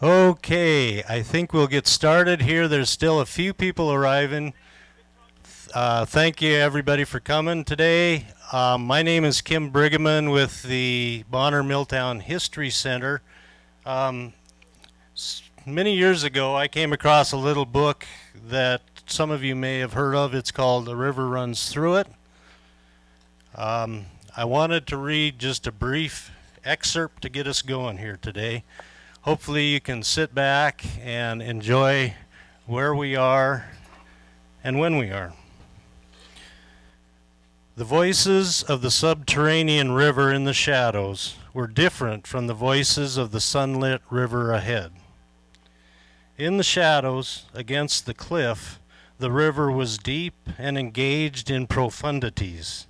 Okay, I think we'll get started here. There's still a few people arriving. Thank you everybody for coming today. My name is Kim Brigham with the Bonner Milltown History Center. Many years ago I came across a little book that some of you may have heard of. It's called The River Runs Through It. I wanted to read just a brief excerpt to get us going here today. Hopefully you can sit back and enjoy where we are and when we are. The voices of the subterranean river in the shadows were different from the voices of the sunlit river ahead. In the shadows, against the cliff, the river was deep and engaged in profundities,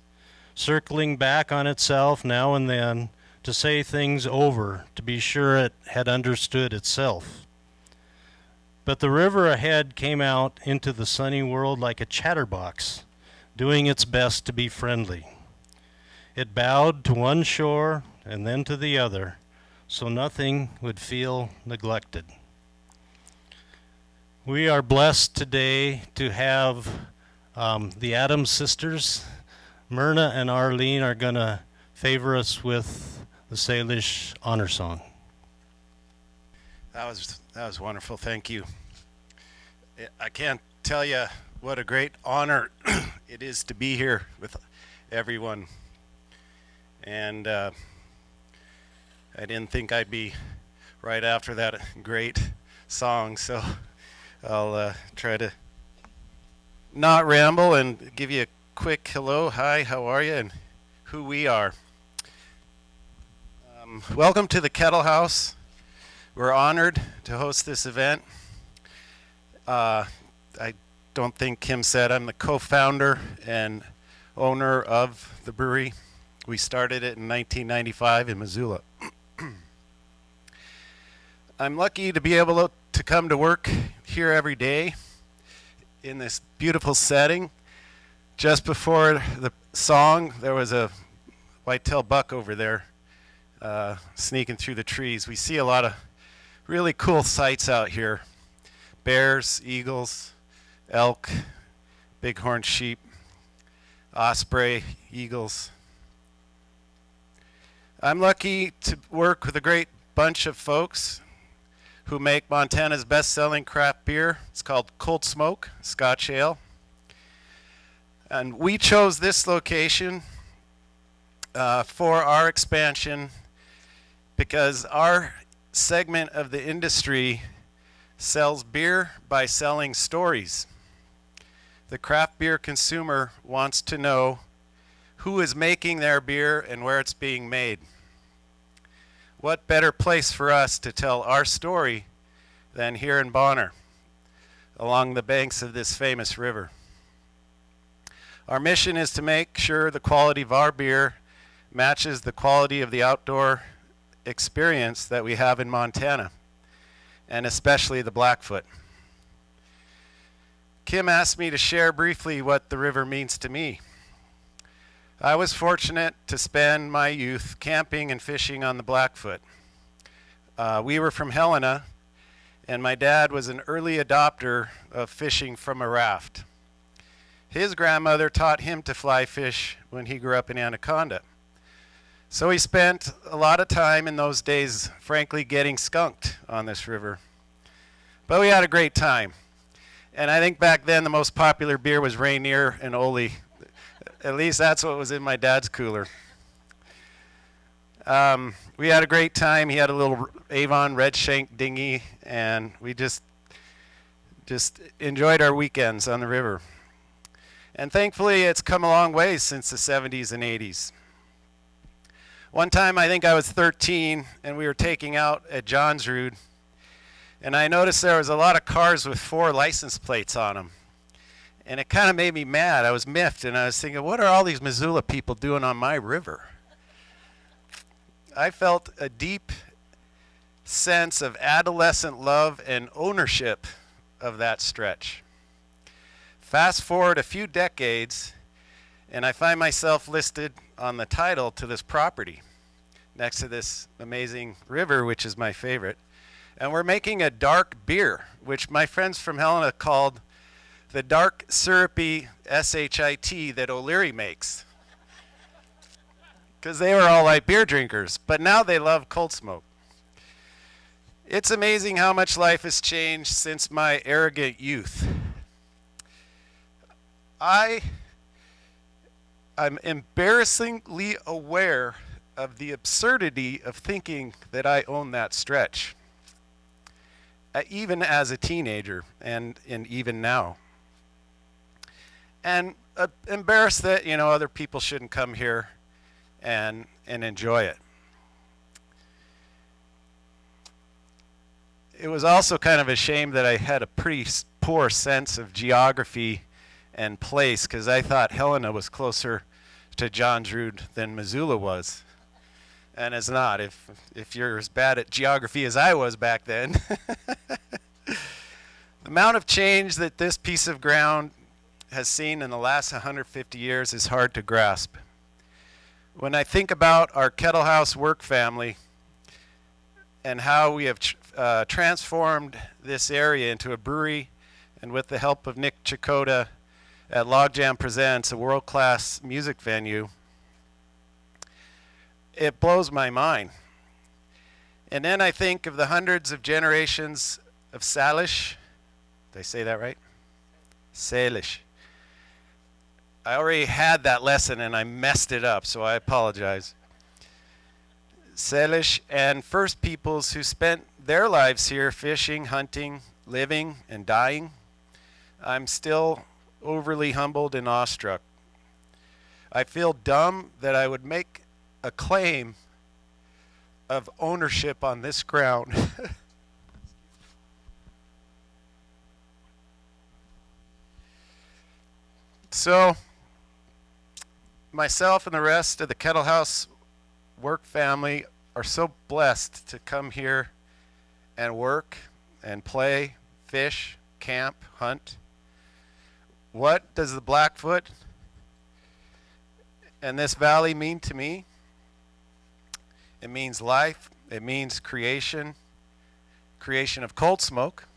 circling back on itself now and then to say things over, to be sure it had understood itself. But the river ahead came out into the sunny world like a chatterbox, doing its best to be friendly. It bowed to one shore and then to the other, so nothing would feel neglected. We are blessed today to have the Adams sisters. Myrna and Arlene are going to favor us with the Salish honor song. That was wonderful. Thank you. I can't tell you what a great honor it is to be here with everyone. And I didn't think I'd be right after that great song, so I'll try to not ramble and give you a quick hello, hi, how are you, and who we are. Welcome to the Kettle House. We're honored to host this event. I don't think Kim said I'm the co-founder and owner of the brewery. We started it in 1995 in Missoula. I'm lucky to be able to come to work here every day in this beautiful setting. Just before the song, there was a white-tailed buck over there sneaking through the trees. We see a lot of really cool sights out here. Bears, eagles, elk, bighorn sheep, osprey, eagles. I'm lucky to work with a great bunch of folks who make Montana's best-selling craft beer. It's called Cold Smoke Scotch Ale. And we chose this location for our expansion because our segment of the industry sells beer by selling stories. The craft beer consumer wants to know who is making their beer and where it's being made. What better place for us to tell our story than here in Bonner, along the banks of this famous river. Our mission is to make sure the quality of our beer matches the quality of the outdoor experience that we have in Montana, and especially the Blackfoot. Kim asked me to share briefly what the river means to me. I was fortunate to spend my youth camping and fishing on the Blackfoot. We were from Helena, and my dad was an early adopter of fishing from a raft. His grandmother taught him to fly fish when he grew up in Anaconda. So he spent a lot of time in those days, frankly, getting skunked on this river. But we had a great time. And I think back then the most popular beer was Rainier and Ole. At least that's what was in my dad's cooler. We had a great time. He had a little Avon red shank dinghy, and we just enjoyed our weekends on the river. And thankfully, it's come a long way since the 70s and 80s. One time, I think I was 13, and we were taking out at Johnsrud, and I noticed there was a lot of cars with 4 license plates on them. And it kind of made me mad. I was miffed, and I was thinking, what are all these Missoula people doing on my river? I felt a deep sense of adolescent love and ownership of that stretch. Fast forward a few decades, and I find myself listed on the title to this property next to this amazing river, which is my favorite, And we're making a dark beer, which my friends from Helena called the dark syrupy SHIT that O'Leary makes. Because they were all light beer drinkers, but now they love cold smoke. It's amazing how much life has changed since my arrogant youth. I'm embarrassingly aware of the absurdity of thinking that I own that stretch, even as a teenager and even now. And embarrassed that, other people shouldn't come here and enjoy it. It was also kind of a shame that I had a pretty poor sense of geography and place, because I thought Helena was closer to Johns Rood than Missoula was. And it's not, if you're as bad at geography as I was back then. The amount of change that this piece of ground has seen in the last 150 years is hard to grasp. When I think about our Kettle House work family and how we have transformed this area into a brewery, and with the help of Nick Chakota at Logjam Presents, a world-class music venue, it blows my mind. And then I think of the hundreds of generations of Salish. Did I say that right? Salish. I already had that lesson and I messed it up, so I apologize. Salish and First Peoples who spent their lives here fishing, hunting, living, and dying. I'm still overly humbled and awestruck. I feel dumb that I would make a claim of ownership on this ground. So, myself and the rest of the Kettle House work family are so blessed to come here and work and play, fish, camp, hunt. What does the Blackfoot and this valley mean to me? It means life. It means creation, creation of cold smoke,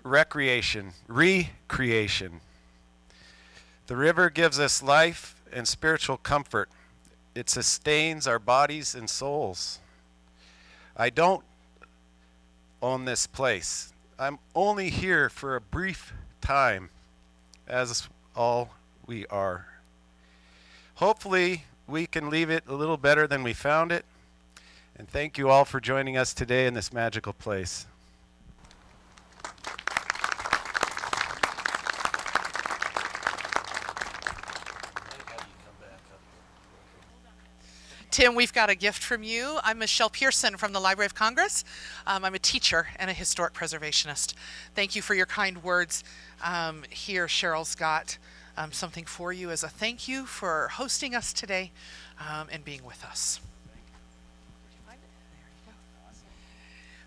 recreation, recreation. The river gives us life and spiritual comfort. It sustains our bodies and souls. I don't own this place. I'm only here for a brief time, as all we are. Hopefully, we can leave it a little better than we found it. And thank you all for joining us today in this magical place. Tim, we've got a gift from you. I'm Michelle Pearson from the Library of Congress. I'm a teacher and a historic preservationist. Thank you for your kind words. Here, Cheryl's got something for you as a thank you for hosting us today and being with us.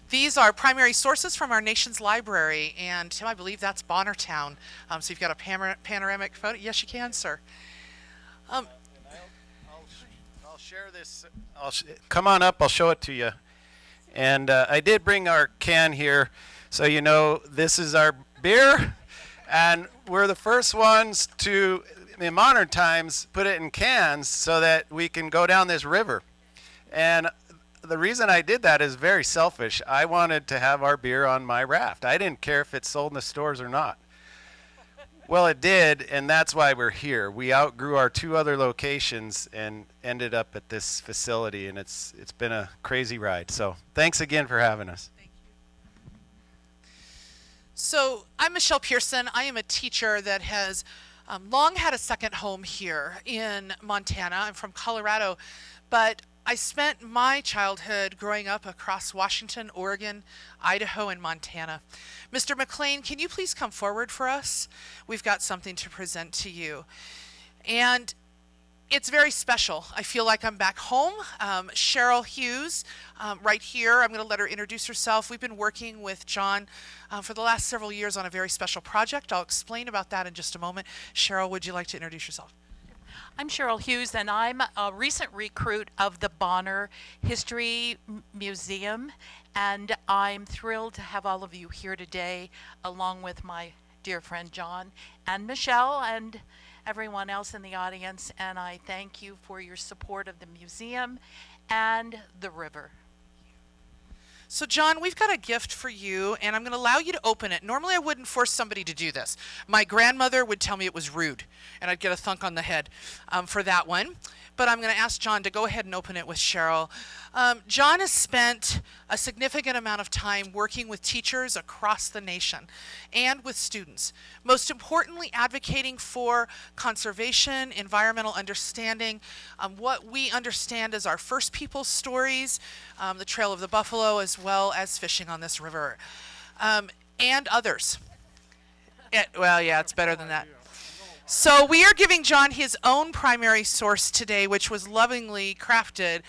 These are primary sources from our nation's library, and Tim, I believe that's Bonnertown. So you've got a panoramic photo. Yes, you can, sir. Share this. Come on up, I'll show it to you. And I did bring our can here, so you know this is our beer, and we're the first ones to, in modern times, put it in cans so that we can go down this river. And the reason I did that is very selfish. I wanted to have our beer on my raft. I didn't care if it sold in the stores or not. Well, it did, and that's why we're here. We outgrew our two other locations and ended up at this facility, and it's been a crazy ride. So thanks again for having us. Thank you. So I'm Michelle Pearson. I am a teacher that has long had a second home here in Montana. I'm from Colorado, but I spent my childhood growing up across Washington, Oregon, Idaho, and Montana. Mr. Maclean, can you please come forward for us? We've got something to present to you. And it's very special. I feel like I'm back home. Cheryl Hughes, right here. I'm going to let her introduce herself. We've been working with John for the last several years on a very special project. I'll explain about that in just a moment. Cheryl, would you like to introduce yourself? I'm Cheryl Hughes, and I'm a recent recruit of the Bonner History Museum, and I'm thrilled to have all of you here today, along with my dear friend John and Michelle and everyone else in the audience, and I thank you for your support of the museum and the river. So John, we've got a gift for you, and I'm going to allow you to open it. Normally I wouldn't force somebody to do this. My grandmother would tell me it was rude, and I'd get a thunk on the head for that one. But I'm going to ask John to go ahead and open it with Cheryl. John has spent a significant amount of time working with teachers across the nation and with students. Most importantly, advocating for conservation, environmental understanding, what we understand as our First Peoples stories, the Trail of the Buffalo, as well as fishing on this river, and others. Well, yeah, it's better than that. So we are giving John his own primary source today, which was lovingly crafted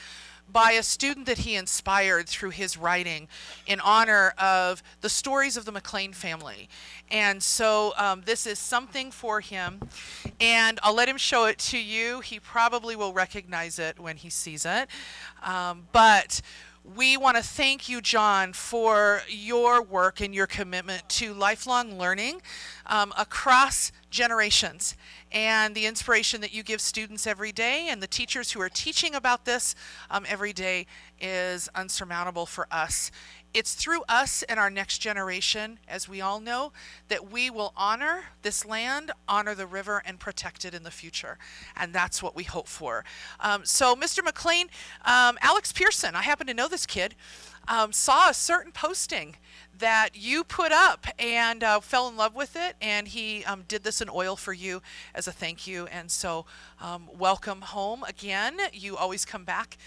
by a student that he inspired through his writing in honor of the stories of the Maclean family. And so this is something for him, and I'll let him show it to you. He probably will recognize it when he sees it. But we want to thank you, John, for your work and your commitment to lifelong learning across generations, and the inspiration that you give students every day and the teachers who are teaching about this every day is unsurmountable for us. It's through us and our next generation, as we all know, that we will honor this land, honor the river, and protect it in the future. And that's what we hope for. So, Mr. Maclean, Alex Pearson, I happen to know this kid, saw a certain posting that you put up and fell in love with it, and he did this in oil for you as a thank you. And so welcome home again. You always come back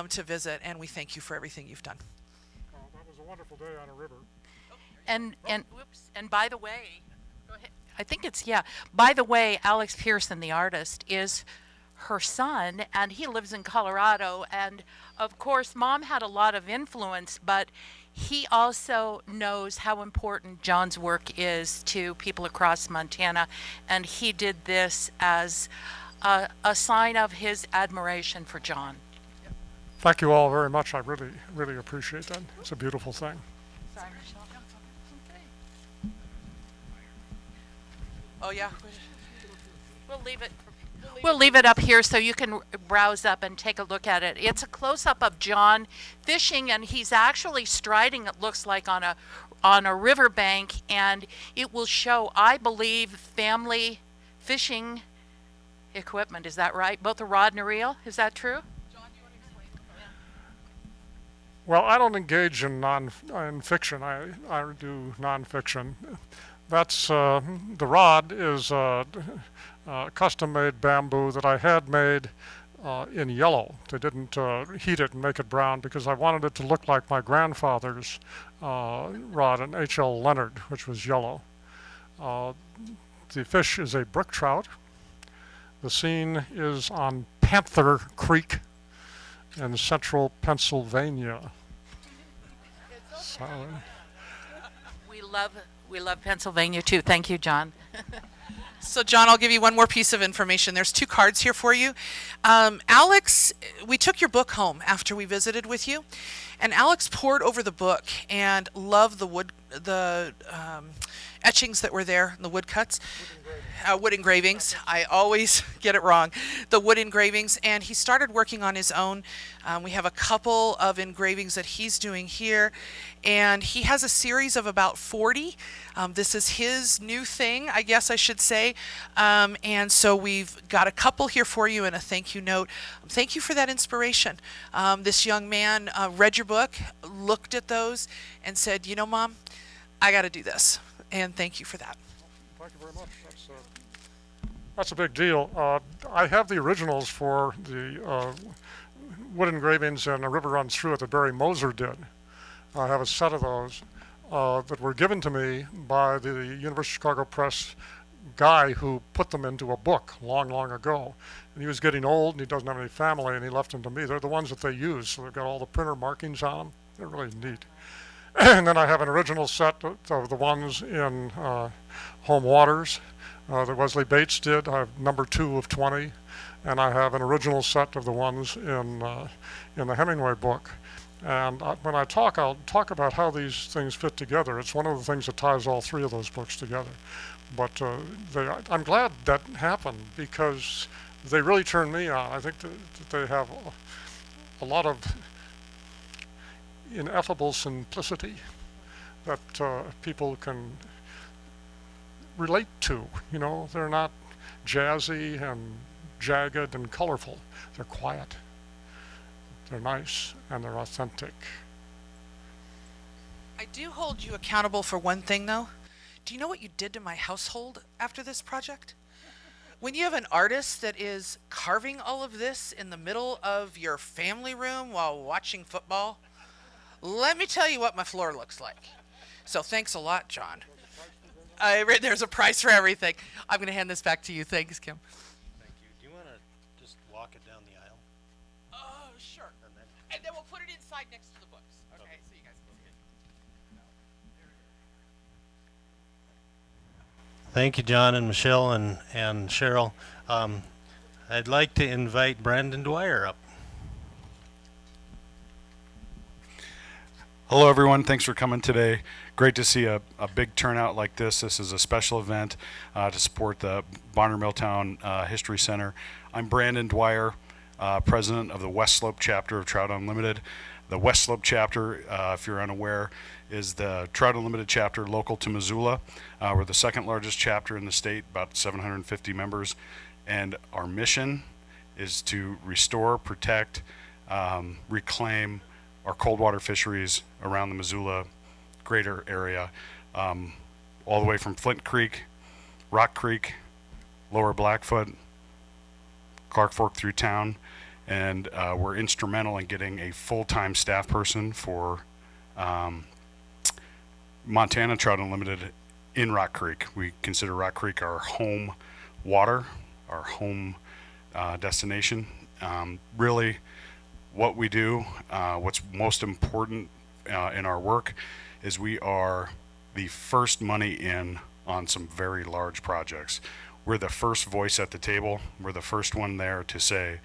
to visit, and we thank you for everything you've done. That was a wonderful day on a river. And by the way, go ahead. I think it's, yeah. By the way, Alex Pearson, the artist, is her son, and he lives in Colorado. And of course, Mom had a lot of influence, but he also knows how important John's work is to people across Montana, and he did this as a sign of his admiration for John. Thank you all very much. I really, really appreciate that. It's a beautiful thing. Sorry, Michelle. Oh, yeah. We'll leave it up here so you can browse up and take a look at it. It's a close-up of John fishing, and he's actually striding, it looks like, on a riverbank, and it will show, I believe, family fishing equipment. Is that right? Both a rod and a reel? Is that true? John, do you want to explain? Well, I don't engage in fiction. I do nonfiction. That's the rod is custom-made bamboo that I had made in yellow. They didn't heat it and make it brown because I wanted it to look like my grandfather's rod, an H.L. Leonard, which was yellow. The fish is a brook trout. The scene is on Panther Creek in central Pennsylvania. So, We love Pennsylvania too. Thank you, John. So, John, I'll give you one more piece of information. There's 2 cards here for you. Alex, we took your book home after we visited with you, and Alex pored over the book and loved the etchings that were there, the woodcuts. Wood engravings. I always get it wrong. The wood engravings, and he started working on his own. We have a couple of engravings that he's doing here, and he has a series of about 40. This is his new thing, I guess I should say. And so we've got a couple here for you and a thank you note. Thank you for that inspiration. This young man read your book, looked at those, and said, you know, Mom, I got to do this. And thank you for that. thank you very much. That's a big deal. I have the originals for the wood engravings and A River Runs Through It that Barry Moser did. I have a set of those that were given to me by the University of Chicago Press guy who put them into a book long, long ago. And he was getting old and he doesn't have any family and he left them to me. They're the ones that they use, so they've got all the printer markings on them. They're really neat. And then I have an original set of the ones in Home Waters that Wesley Bates did. I have number 2 of 20, and I have an original set of the ones in the Hemingway book. And when I talk, I'll talk about how these things fit together. It's one of the things that ties all 3 of those books together. But I'm glad that happened because they really turned me on. I think that they have a lot of ineffable simplicity that people can relate to. You know, they're not jazzy and jagged and colorful. They're quiet. They're nice and they're authentic. I do hold you accountable for one thing, though. Do you know what you did to my household after this project? When you have an artist that is carving all of this in the middle of your family room while watching football, let me tell you what my floor looks like. So thanks a lot, John. There's a price for everything. I'm going to hand this back to you. Thanks, Kim. Thank you. Do you want to just walk it down the aisle? Oh, sure. And then we'll put it inside next to the books. Okay, so you guys can see it. Thank you, John and Michelle and Cheryl. I'd like to invite Brandon Dwyer up. Hello everyone, thanks for coming today. Great to see a big turnout like this. This is a special event to support the Bonner Milltown History Center. I'm Brandon Dwyer, president of the West Slope chapter of Trout Unlimited. The West Slope chapter, if you're unaware, is the Trout Unlimited chapter local to Missoula. We're the second largest chapter in the state, about 750 members. And our mission is to restore, protect, reclaim our cold water fisheries around the Missoula greater area, all the way from Flint Creek, Rock Creek, Lower Blackfoot, Clark Fork through town, and we're instrumental in getting a full-time staff person for Montana Trout Unlimited in Rock Creek. We consider Rock Creek our home water, our home destination. Really, what we do, what's most important in our work is we are the first money in on some very large projects. We're the first voice at the table. We're the first one there to say,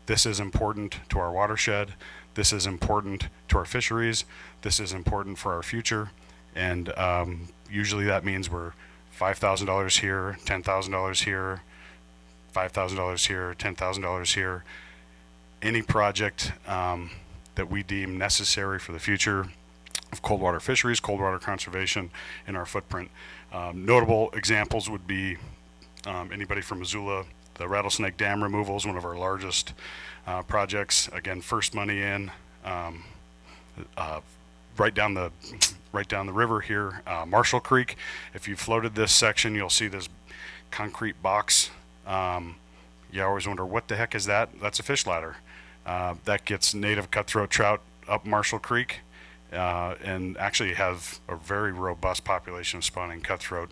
this is important to our watershed, this is important to our fisheries, this is important for our future, and usually that means we're $5,000 here, $10,000 here, $5,000 here, $10,000 here. Any project that we deem necessary for the future of cold water fisheries, cold water conservation in our footprint. Notable examples would be anybody from Missoula. The Rattlesnake Dam removal is one of our largest projects. Again, first money in, right down the river here, Marshall Creek. If you floated this section, you'll see this concrete box. You always wonder, what the heck is that? That's a fish ladder. That gets native cutthroat trout up Marshall Creek, and actually have a very robust population of spawning cutthroat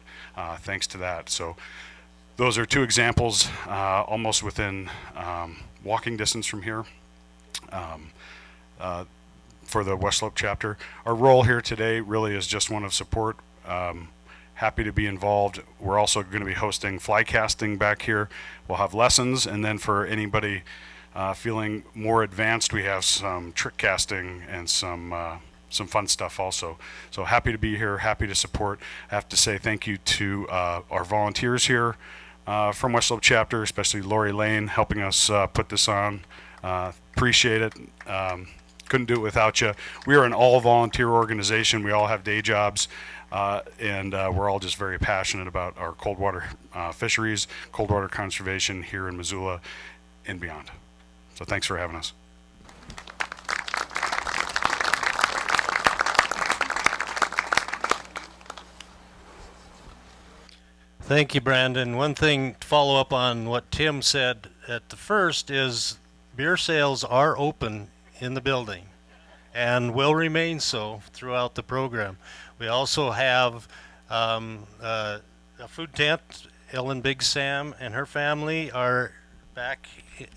thanks to that. So those are 2 examples almost within walking distance from here for the West Slope chapter. Our role here today really is just one of support. Happy to be involved. We're also going to be hosting fly casting back here. We'll have lessons, and then for anybody feeling more advanced, we have some trick casting and some fun stuff also. So happy to be here, happy to support. I have to say thank you to our volunteers here from West Slope chapter, especially Lori Lane helping us put this on. Appreciate it. Couldn't do it without you. We are an all-volunteer organization. We all have day jobs. And we're all just very passionate about our cold water fisheries, cold water conservation here in Missoula and beyond. So thanks for having us. Thank you, Brandon. One thing to follow up on what Tim said at the first is beer sales are open in the building and will remain so throughout the program. We also have a food tent. Ellen Big Sam and her family are back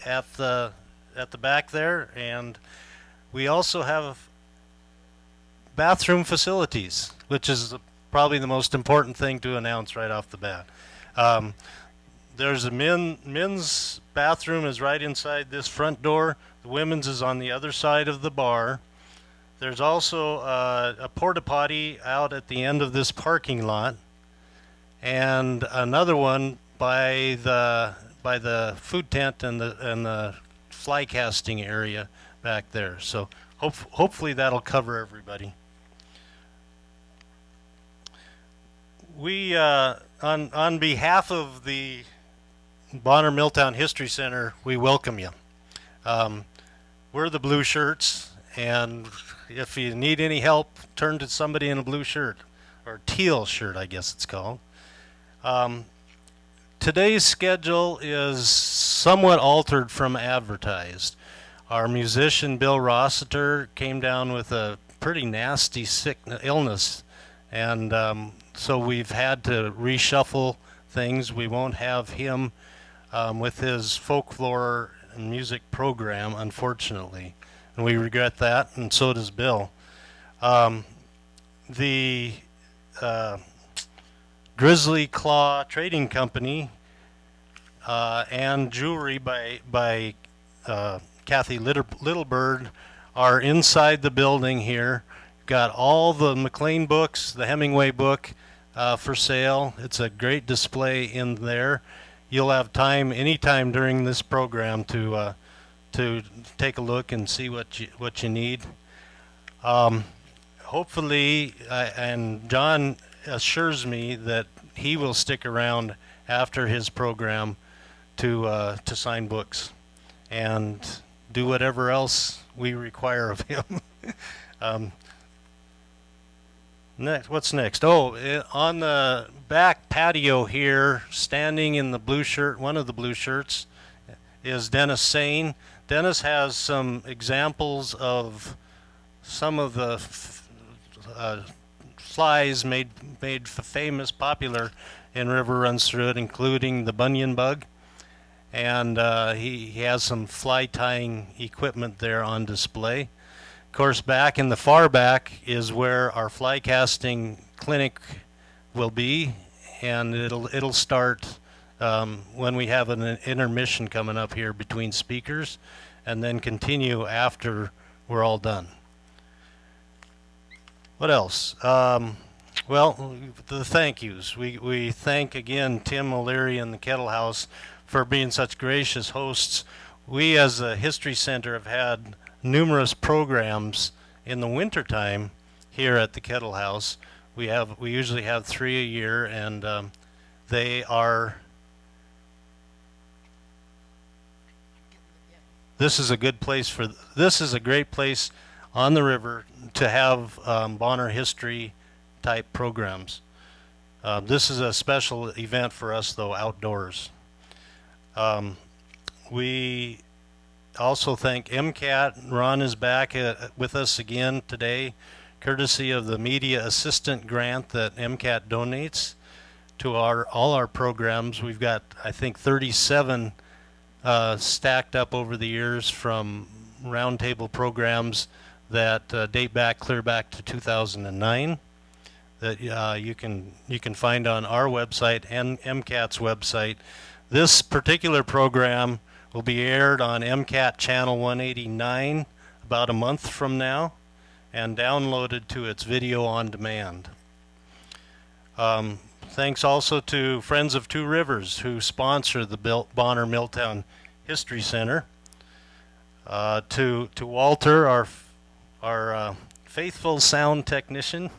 at the back there, and we also have bathroom facilities, which is probably the most important thing to announce right off the bat. There's a men's bathroom is right inside this front door. The women's is on the other side of the bar. There's also a porta potty out at the end of this parking lot, and another one by the food tent and the fly casting area back there. So hopefully that'll cover everybody. We on behalf of the Bonner Milltown History Center, we welcome you. We're the blue shirts, and if you need any help, turn to somebody in a blue shirt, or teal shirt, I guess it's called. Today's schedule is somewhat altered from advertised. Our musician, Bill Rossiter, came down with a pretty nasty illness, and so we've had to reshuffle things. We won't have him with his folklore and music program, unfortunately, and we regret that, and so does Bill. The Grizzly Claw Trading Company and jewelry by Kathy Littlebird are inside the building here. Got all the Maclean books, the Hemingway book for sale. It's a great display in there. You'll have time anytime during this program to take a look and see what you need. Hopefully, and John assures me that he will stick around after his program to sign books and do whatever else we require of him. What's next? Oh, on the back patio here, standing in the blue shirt, one of the blue shirts, is Dennis Sane. Dennis has some examples of some of the flies made famous, popular in River Runs Through It, including the bunion bug. And he has some fly tying equipment there on display. Of course, back in the far back is where our fly casting clinic will be, and it'll start when we have an intermission coming up here between speakers, and then continue after we're all done. What else? Well, the thank yous. We thank again Tim O'Leary and the Kettle House for being such gracious hosts. We as a History Center have had numerous programs in the wintertime here at the Kettle House. We usually have 3 a year, and they are. This is a good place this is a great place on the river to have Bonner history type programs. This is a special event for us, though, outdoors. We also thank MCAT. Ron is back with us again today, courtesy of the Media Assistant Grant that MCAT donates to all our programs. We've got, I think, 37 stacked up over the years from roundtable programs that date back clear back to 2009 that you can find on our website and MCAT's website. This particular program will be aired on MCAT channel 189 about a month from now and downloaded to its video on demand. Thanks also to Friends of Two Rivers who sponsor the Bonner Milltown History Center. To Walter, our faithful sound technician.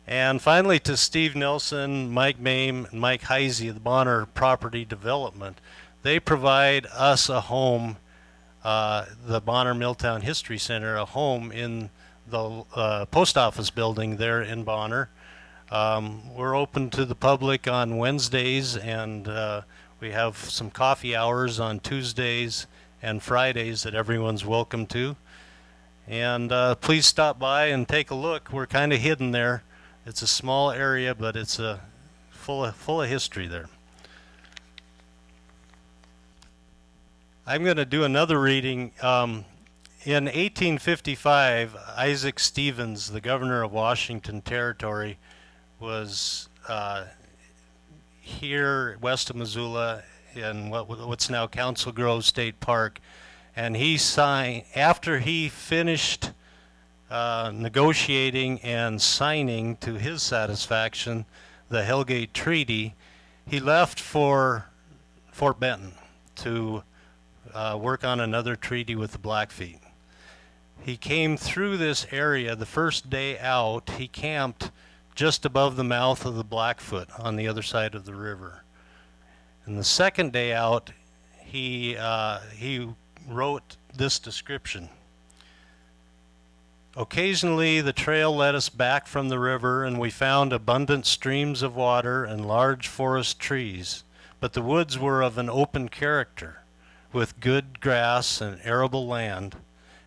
And finally to Steve Nelson, Mike Mame, and Mike Heisey of the Bonner Property Development. They provide us a home, the Bonner Milltown History Center, a home in the post office building there in Bonner. We're open to the public on Wednesdays, and we have some coffee hours on Tuesdays and Fridays that everyone's welcome to. And please stop by and take a look. We're kind of hidden there. It's a small area, but it's full of history there. I'm going to do another reading. In 1855, Isaac Stevens, the governor of Washington Territory, was here west of Missoula in what's now Council Grove State Park, and he signed after he finished negotiating and signing to his satisfaction the Hellgate Treaty. He left for Fort Benton to work on another treaty with the Blackfeet. He came through this area. The first day out, he camped just above the mouth of the Blackfoot on the other side of the river. And the second day out, he wrote this description. Occasionally, the trail led us back from the river, and we found abundant streams of water and large forest trees, but the woods were of an open character, with good grass and arable land.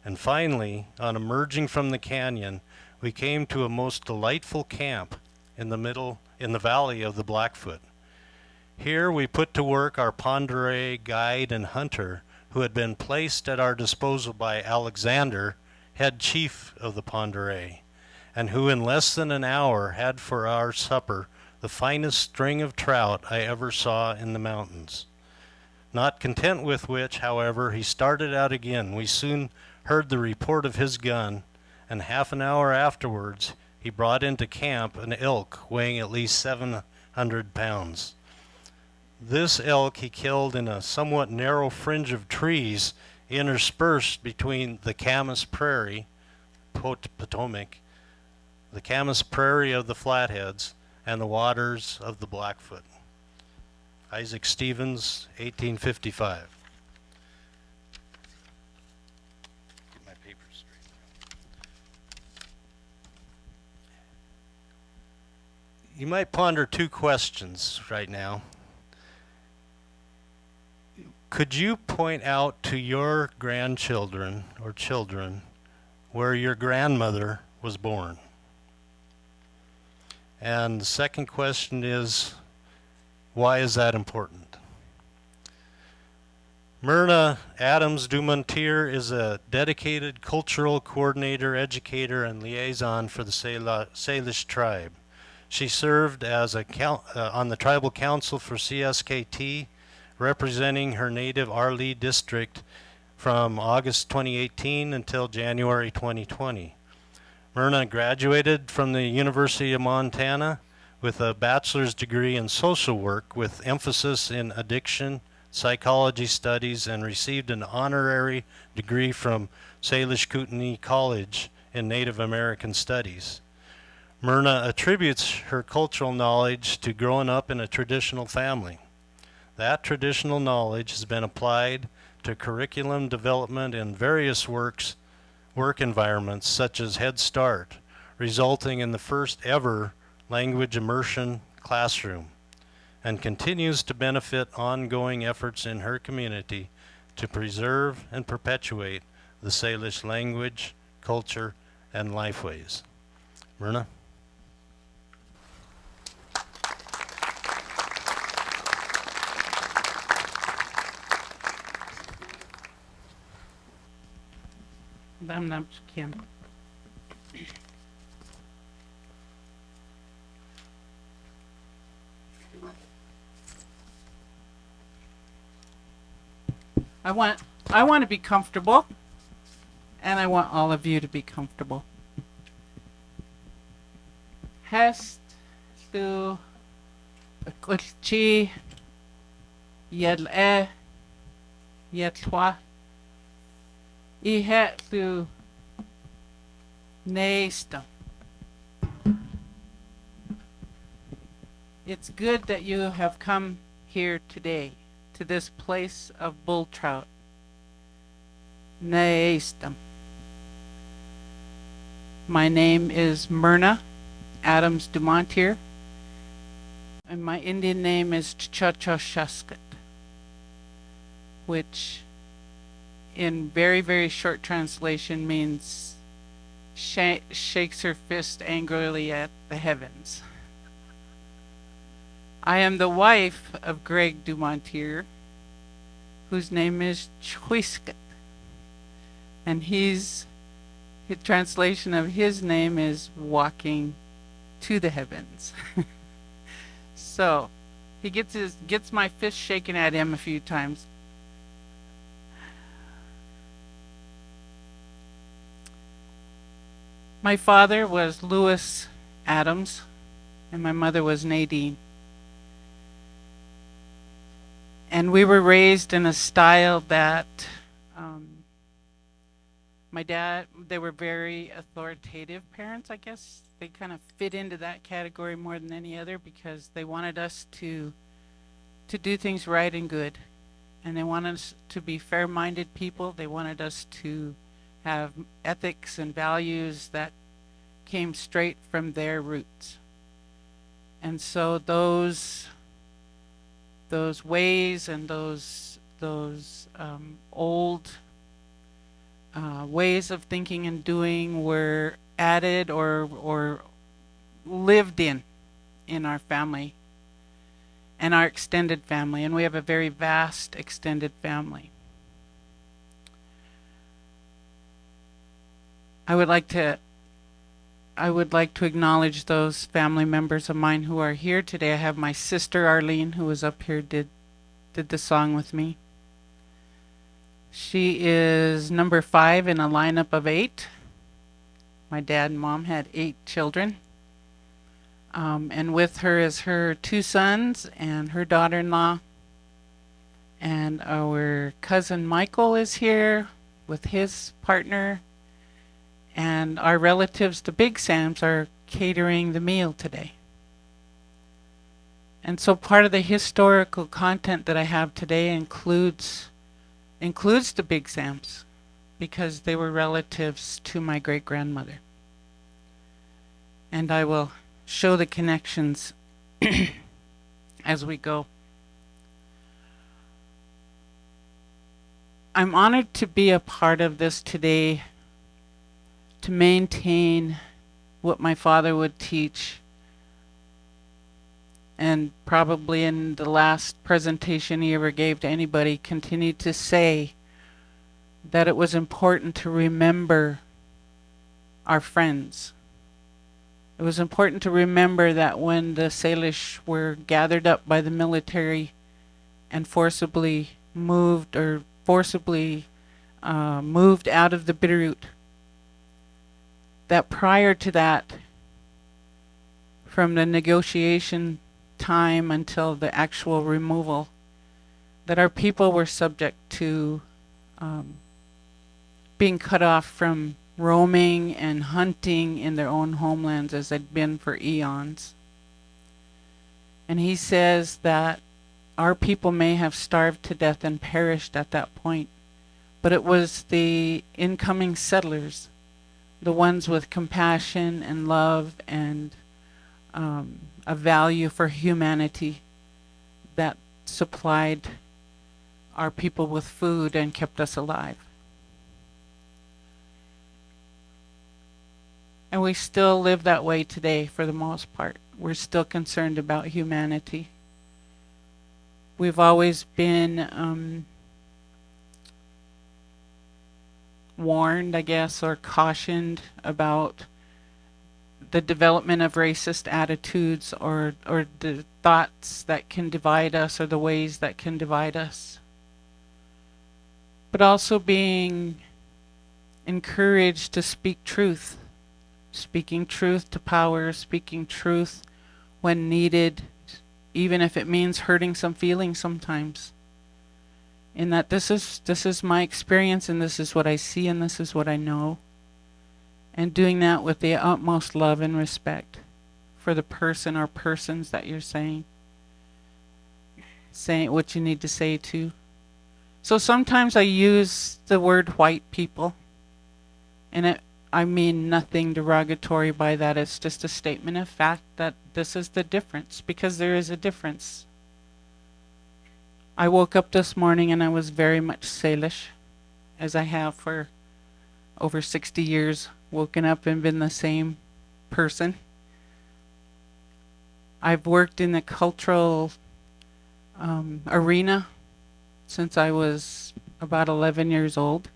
And finally, on emerging from the canyon, we came to a most delightful camp in the valley of the Blackfoot. Here we put to work our Pend d'Oreille guide and hunter, who had been placed at our disposal by Alexander, head chief of the Pend d'Oreille, and who in less than an hour had for our supper the finest string of trout I ever saw in the mountains. Not content with which, however, he started out again. We soon heard the report of his gun, and half an hour afterwards he brought into camp an elk weighing at least 700 pounds. This elk he killed in a somewhat narrow fringe of trees interspersed between the Camas Prairie, Potomac, the Camas Prairie of the Flatheads, and the waters of the Blackfoot. Isaac Stevens, 1855. Get my papers straight. You might ponder two questions right now. Could you point out to your grandchildren or children where your grandmother was born? And the second question is, why is that important? Myrna Adams Dumontier is a dedicated cultural coordinator, educator, and liaison for the Salish tribe. She served as on the tribal council for CSKT, representing her native Arlee district from August 2018 until January 2020. Myrna graduated from the University of Montana with a bachelor's degree in social work with emphasis in addiction, psychology studies, and received an honorary degree from Salish Kootenai College in Native American Studies. Myrna attributes her cultural knowledge to growing up in a traditional family. That traditional knowledge has been applied to curriculum development in various work environments such as Head Start, resulting in the first ever language immersion classroom, and continues to benefit ongoing efforts in her community to preserve and perpetuate the Salish language, culture, and lifeways. Myrna? I want to be comfortable, and I want all of you to be comfortable. Hast du chi yedle yetwa I tu neistam. It's good that you have come here today to this place of bull trout. Neistam. My name is Myrna Adams Dumontier, and my Indian name is Chachoshaskat, which in very, very short translation means shakes her fist angrily at the heavens. I am the wife of Greg Dumontier, whose name is Chwiskat, and his translation of his name is walking to the heavens. So He gets my fist shaken at him a few times. My father was Lewis Adams, and my mother was Nadine. And we were raised in a style that my dad, they were very authoritative parents, I guess. They kind of fit into that category more than any other because they wanted us to do things right and good. And they wanted us to be fair-minded people. They wanted us to have ethics and values that came straight from their roots. And so those ways and those old ways of thinking and doing were added or lived in our family and our extended family, and we have a very vast extended family. I would like to acknowledge those family members of mine who are here today. I have my sister Arlene, who was up here, did the song with me. She is number 5 in a lineup of 8. My dad and mom had 8 children. And with her is her 2 sons and her daughter-in-law. And our cousin Michael is here with his partner. And our relatives, the Big Sams, are catering the meal today. And so part of the historical content that I have today includes the Big Sams, because they were relatives to my great-grandmother. And I will show the connections as we go. I'm honored to be a part of this today, to maintain what my father would teach. And probably in the last presentation he ever gave to anybody, continued to say that it was important to remember our friends. It was important to remember that when the Salish were gathered up by the military and forcibly moved out of the Bitterroot, that prior to that, from the negotiation time until the actual removal, that our people were subject to being cut off from roaming and hunting in their own homelands as they'd been for eons. And he says that our people may have starved to death and perished at that point, but it was the incoming settlers, the ones with compassion and love and a value for humanity, that supplied our people with food and kept us alive. And we still live that way today for the most part. We're still concerned about humanity. We've always been warned, I guess, or cautioned about the development of racist attitudes or the thoughts that can divide us or the ways that can divide us. But also being encouraged to speak truth. Speaking truth to power, speaking truth when needed, even if it means hurting some feelings sometimes. In that this is my experience, and this is what I see, and this is what I know. And doing that with the utmost love and respect for the person or persons that you're saying what you need to say to. So sometimes I use the word white people, and I mean nothing derogatory by that. It's just a statement of fact that this is the difference, because there is a difference. I woke up this morning and I was very much Salish, as I have for over 60 years, woken up and been the same person. I've worked in the cultural arena since I was about 11 years old,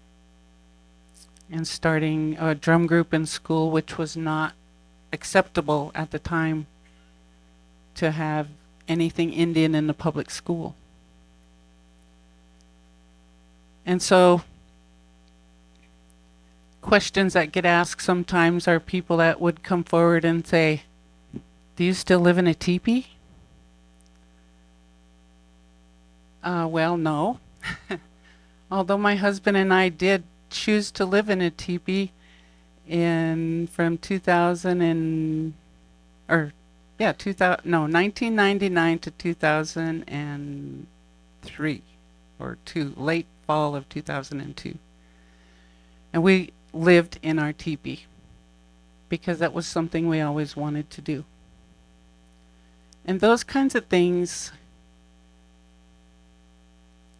and starting a drum group in school, which was not acceptable at the time to have anything Indian in the public school. And so questions that get asked sometimes are people that would come forward and say, "Do you still live in a teepee?" Well, no. Although my husband and I did choose to live in a teepee from 1999 to 2003 or late fall of 2002. And we lived in our teepee because that was something we always wanted to do. And those kinds of things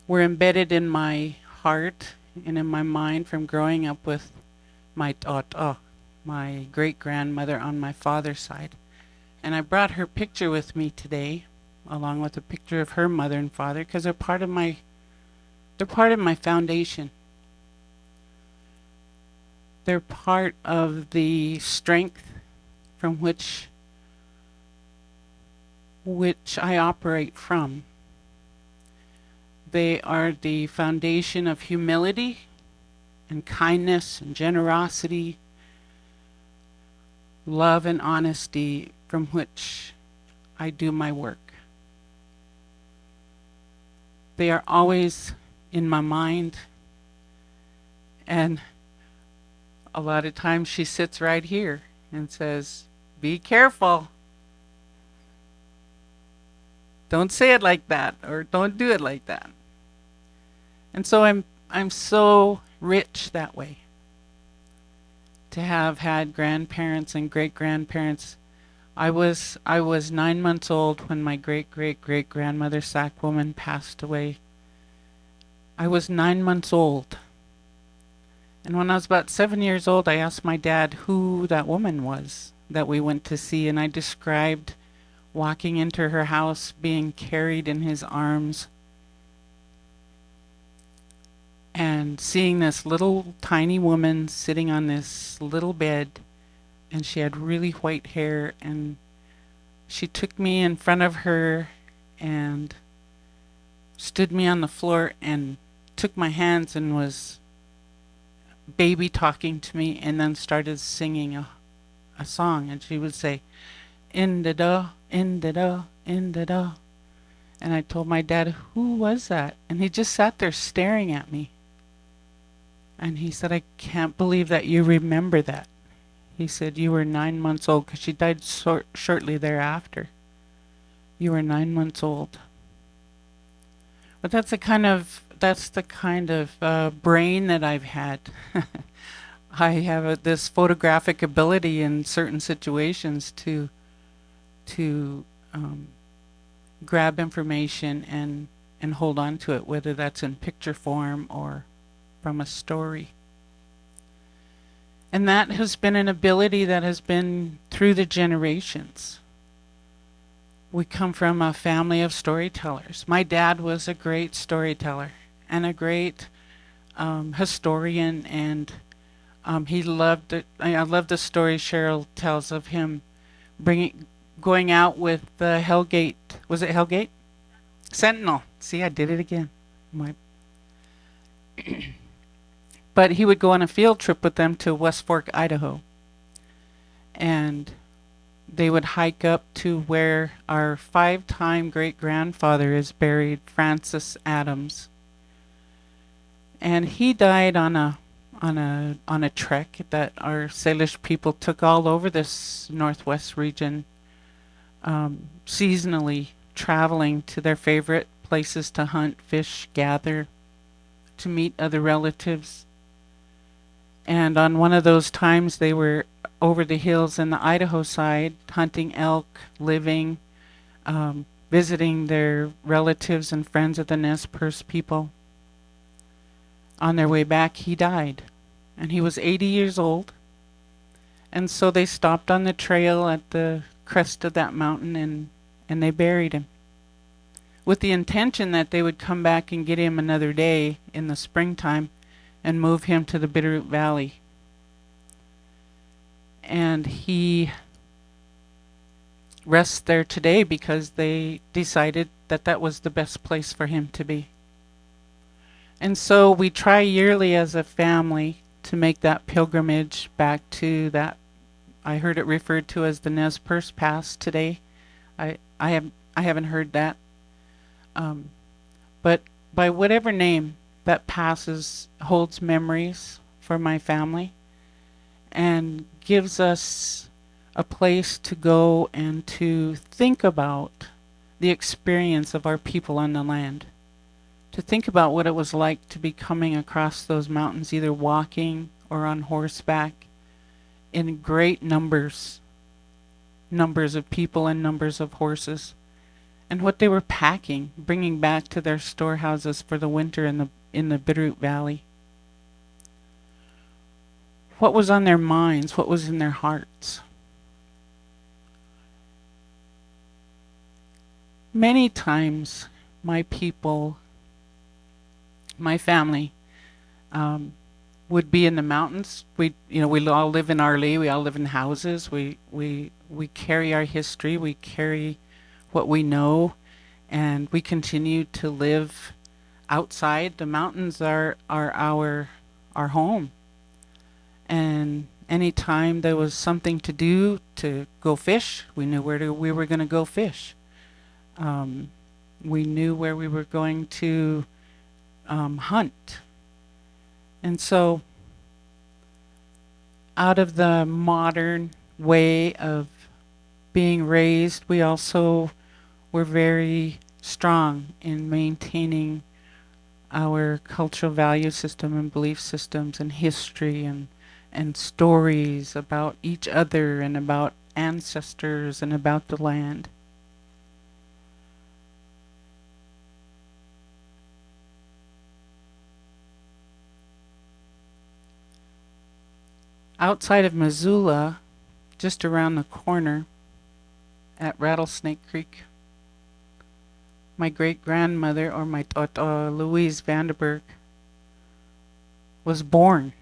were embedded in my heart and in my mind from growing up with my great-grandmother on my father's side. And I brought her picture with me today, along with a picture of her mother and father, because they're part of my foundation. They're part of the strength from which I operate from. They are the foundation of humility and kindness and generosity, love and honesty from which I do my work. They are always in my mind, and a lot of times she sits right here and says, "Be careful. Don't say it like that," or "Don't do it like that." And so I'm so rich that way, to have had grandparents and great-grandparents. I was 9 months old when my great-great-great-grandmother Sac woman passed away. I was 9 months old. And when I was about 7 years old, I asked my dad who that woman was that we went to see, and I described walking into her house, being carried in his arms, and seeing this little tiny woman sitting on this little bed, and she had really white hair, and she took me in front of her and stood me on the floor and took my hands and was baby talking to me, and then started singing a song, and she would say, "In the da, in the da, in the da." And I told my dad, "Who was that?" And he just sat there staring at me. And he said, "I can't believe that you remember that." He said, "You were 9 months old," because she died shortly thereafter. "You were 9 months old." But that's the kind of brain that I've had. I have this photographic ability in certain situations to grab information and hold on to it, whether that's in picture form or from a story. And that has been an ability that has been through the generations. We come from a family of storytellers. My dad was a great storyteller and a great historian, and he loved it. I love the story Cheryl tells of him going out with the Hellgate. Was it Hellgate? Sentinel. See, I did it again. But he would go on a field trip with them to West Fork, Idaho. And they would hike up to where our 5-time great-grandfather is buried, Francis Adams. And he died on a trek that our Salish people took all over this northwest region, seasonally traveling to their favorite places to hunt, fish, gather, to meet other relatives. And on one of those times, they were over the hills in the Idaho side, hunting elk, living, visiting their relatives and friends of the Nez Perce people. On their way back, he died, and he was 80 years old. And so they stopped on the trail at the crest of that mountain, and they buried him, with the intention that they would come back and get him another day in the springtime and move him to the Bitterroot Valley. And he rests there today because they decided that that was the best place for him to be. And so we try yearly as a family to make that pilgrimage back to that. I heard it referred to as the Nez Perce Pass today. I haven't heard that. But by whatever name that passes holds memories for my family and gives us a place to go and to think about the experience of our people on the land. To think about what it was like to be coming across those mountains, either walking or on horseback, in great numbers of people and numbers of horses, and what they were packing, bringing back to their storehouses for the winter in the Bitterroot Valley. What was on their minds? What was in their hearts? Many times, my people, my family, would be in the mountains. We all live in Arlee. We all live in houses. We carry our history. We carry what we know, and we continue to live outside. The mountains are our home. And anytime there was something to do, to go fish, we knew where we were going to go fish. We knew where we were going to hunt. And so, out of the modern way of being raised, we also were very strong in maintaining our cultural value system and belief systems and history and stories about each other and about ancestors and about the land. Outside of Missoula, just around the corner at Rattlesnake Creek, my great-grandmother, or my Tata, Louise Vanderburg, was born.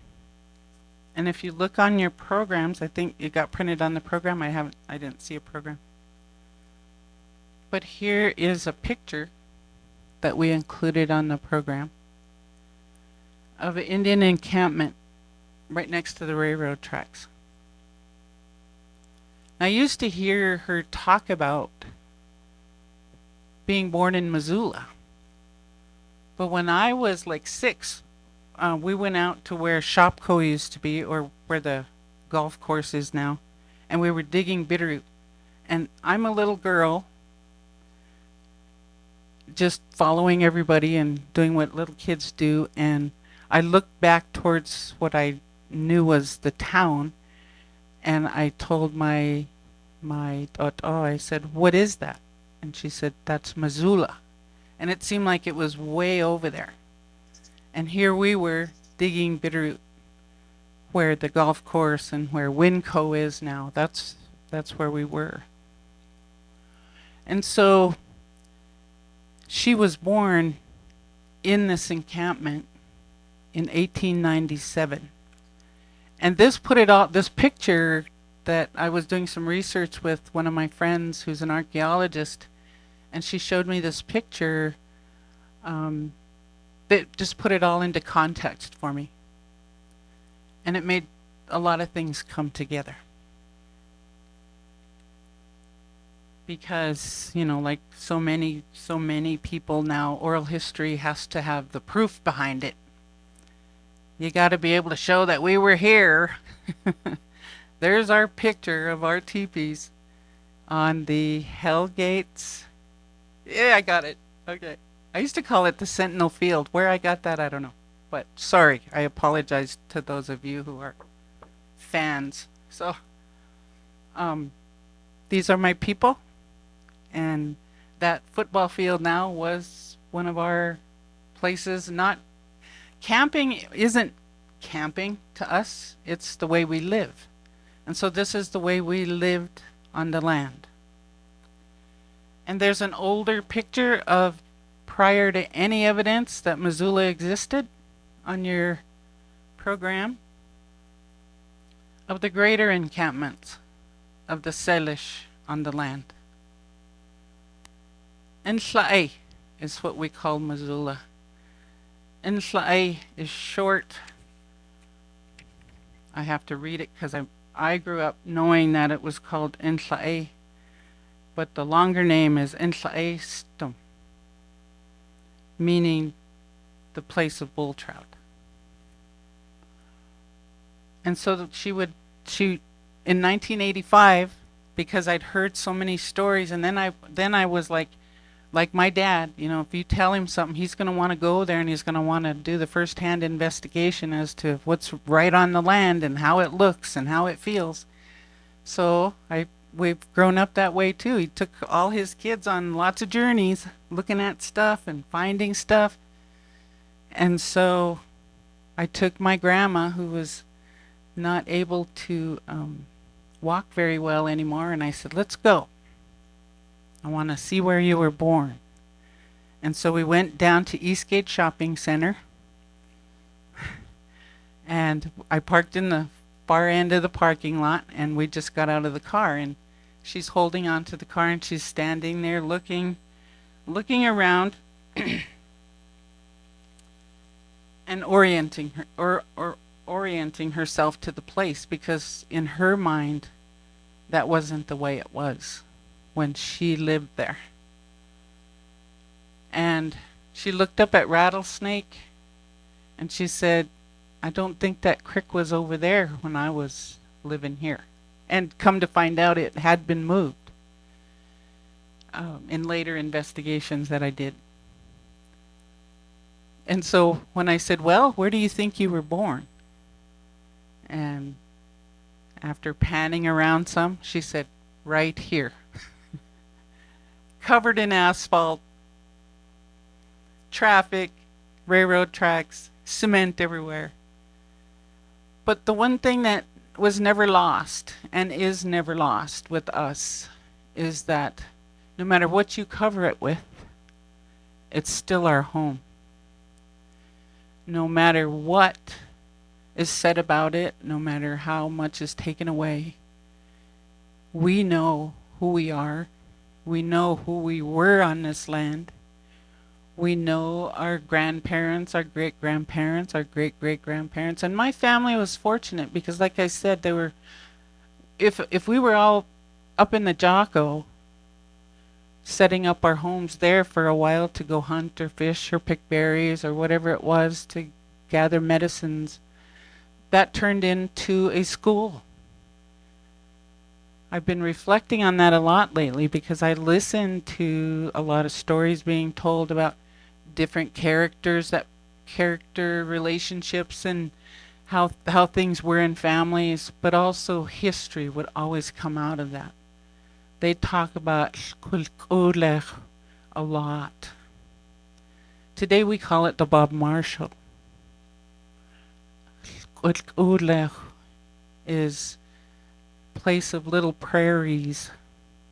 And if you look on your programs, I think it got printed on the program. I didn't see a program. But here is a picture that we included on the program of an Indian encampment right next to the railroad tracks. I used to hear her talk about being born in Missoula. But when I was like 6, we went out to where Shopko used to be, or where the golf course is now, and we were digging bitterroot. And I'm a little girl, just following everybody and doing what little kids do, and I looked back towards what I knew was the town, and I told my I said, "What is that?" And she said, "That's Missoula." And it seemed like it was way over there. And here we were digging bitterroot where the golf course and where Winco is now. That's where we were. And so she was born in this encampment in 1897. And this picture that I was doing some research with one of my friends who's an archaeologist, and she showed me this picture that just put it all into context for me. And it made a lot of things come together. Because, like so many people now, oral history has to have the proof behind it. You got to be able to show that we were here. There's our picture of our teepees on the Hellgates. Yeah, I got it. Okay. I used to call it the Sentinel Field. Where I got that, I don't know. But sorry, I apologize to those of you who are fans. So, these are my people. And that football field now was one of our places. Camping isn't camping to us. It's the way we live. And so this is the way we lived on the land. And there's an older picture of prior to any evidence that Missoula existed on your program, of the greater encampments of the Salish on the land. Inslae is what we call Missoula. Inslae is short. I have to read it because I grew up knowing that it was called Inslae, but the longer name is Inslae Stum, meaning the place of bull trout. And so she in 1985, because I'd heard so many stories, and then I was like my dad, if you tell him something, he's going to want to go there and he's going to want to do the first-hand investigation as to what's right on the land and how it looks and how it feels. So we've grown up that way too. He took all his kids on lots of journeys, looking at stuff and finding stuff. And so I took my grandma, who was not able to walk very well anymore, and I said, let's go. I want to see where you were born. And so we went down to Eastgate Shopping Center, and I parked in the far end of the parking lot, and we just got out of the car, and she's holding on to the car, and she's standing there looking around and orienting herself to the place, because in her mind that wasn't the way it was when she lived there. And she looked up at Rattlesnake and she said, I don't think that creek was over there when I was living here. And come to find out, it had been moved in later investigations that I did. And so when I said, well, where do you think you were born? And after panning around some, she said, right here. Covered in asphalt, traffic, railroad tracks, cement everywhere. But the one thing that was never lost and is never lost with us is that no matter what you cover it with, it's still our home. No matter what is said about it, no matter how much is taken away, we know who we are. We know who we were on this land. We know our grandparents, our great-grandparents, our great-great-grandparents. And my family was fortunate because, like I said, they were, if we were all up in the Jocko, setting up our homes there for a while to go hunt or fish or pick berries or whatever it was to gather medicines, that turned into a school. I've been reflecting on that a lot lately because I listened to a lot of stories being told about different character relationships and how things were in families, but also history would always come out of that. They talk about a lot. Today we call it the Bob Marshall. Is place of little prairies,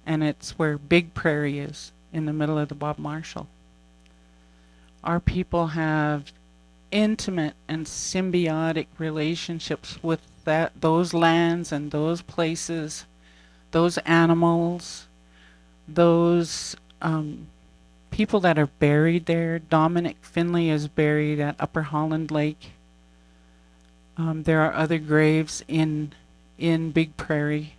and it's where Big Prairie is in the middle of the Bob Marshall. Our people have intimate and symbiotic relationships with those lands and those places, those animals, those people that are buried there. Dominic Finley is buried at Upper Holland Lake. There are other graves in Big Prairie,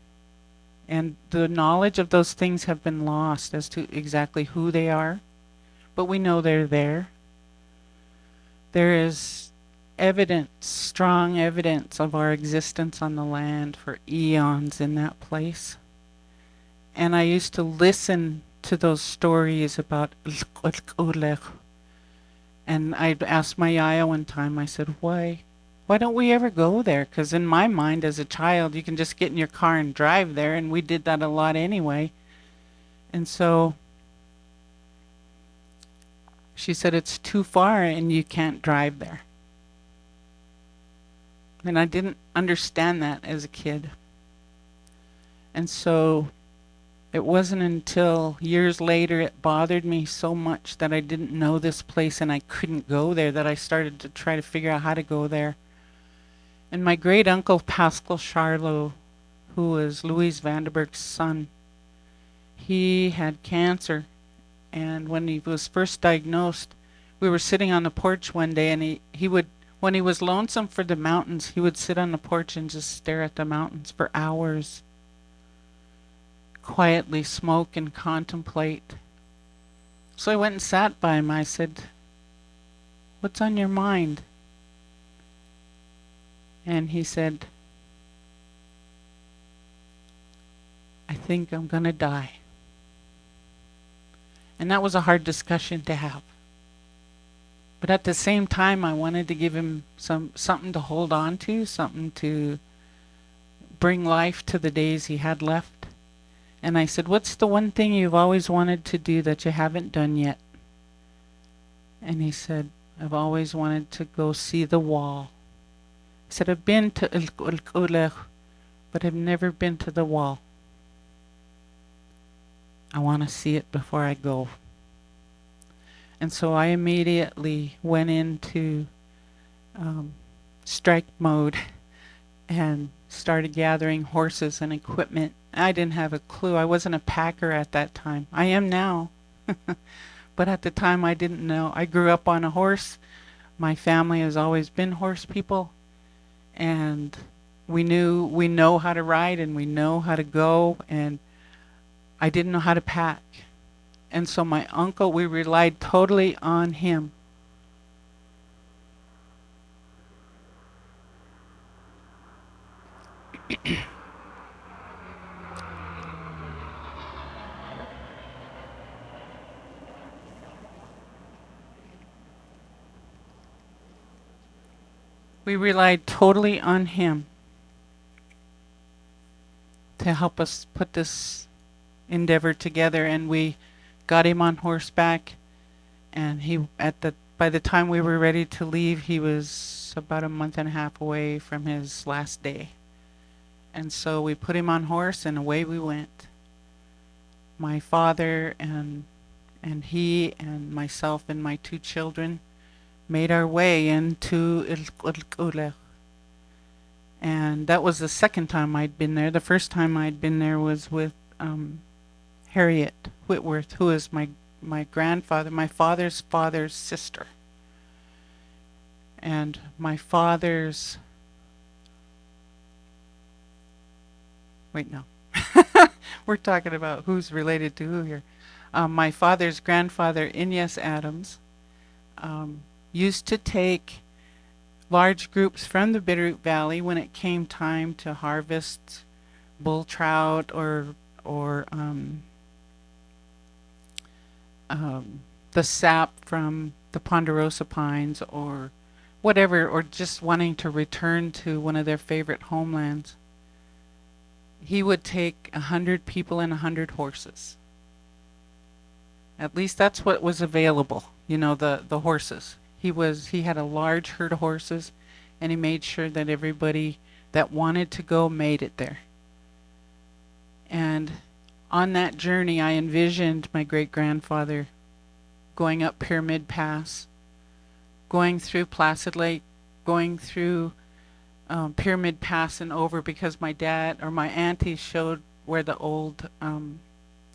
and the knowledge of those things have been lost as to exactly who they are, but we know they're there. There is evidence, strong evidence of our existence on the land for eons in that place. And I used to listen to those stories about and I'd ask my yaya one time, I said, why don't we ever go there? Because in my mind as a child, you can just get in your car and drive there, and we did that a lot anyway. And so she said, it's too far and you can't drive there. And I didn't understand that as a kid. And so it wasn't until years later it bothered me so much that I didn't know this place and I couldn't go there that I started to try to figure out how to go there. And my great uncle Pascal Charlot, who was Louise Vandenberg's son, He had cancer, and when he was first diagnosed, we were sitting on the porch one day, and he would, when he was lonesome for the mountains, he would sit on the porch and just stare at the mountains for hours, quietly smoke and contemplate. So I went and sat by him. I said, "What's on your mind?" And he said, "I think I'm gonna die." And that was a hard discussion to have. But at the same time, I wanted to give him something to hold on to, something to bring life to the days he had left. And I said, "What's the one thing you've always wanted to do that you haven't done yet?" And he said, "I've always wanted to go see the wall." He said, "I've been to Ulech, but I've never been to the wall. I want to see it before I go." And so I immediately went into strike mode and started gathering horses and equipment. I didn't have a clue. I wasn't a packer at that time. I am now. But at the time I didn't know. I grew up on a horse. My family has always been horse people. And we know how to ride and we know how to go. And I didn't know how to pack. And so my uncle, we relied totally on him. We relied totally on him to help us put this endeavor together, and we got him on horseback, and by the time we were ready to leave, he was about a month and a half away from his last day. And so we put him on horse and away we went. My father and he and myself and my two children made our way into Ulech. And that was the second time I'd been there. The first time I'd been there was with Harriet Whitworth, who is my grandfather, my father's father's sister. And my father's... Wait, no. We're talking about who's related to who here. My father's grandfather, Ines Adams, used to take large groups from the Bitterroot Valley when it came time to harvest bull trout or the sap from the ponderosa pines or whatever, or just wanting to return to one of their favorite homelands. He would take 100 people and 100 horses. At least that's what was available, the horses. He had a large herd of horses, and he made sure that everybody that wanted to go made it there. And on that journey, I envisioned my great-grandfather going up Pyramid Pass, going through Placid Lake, going through Pyramid Pass and over, because my dad or my auntie showed where the old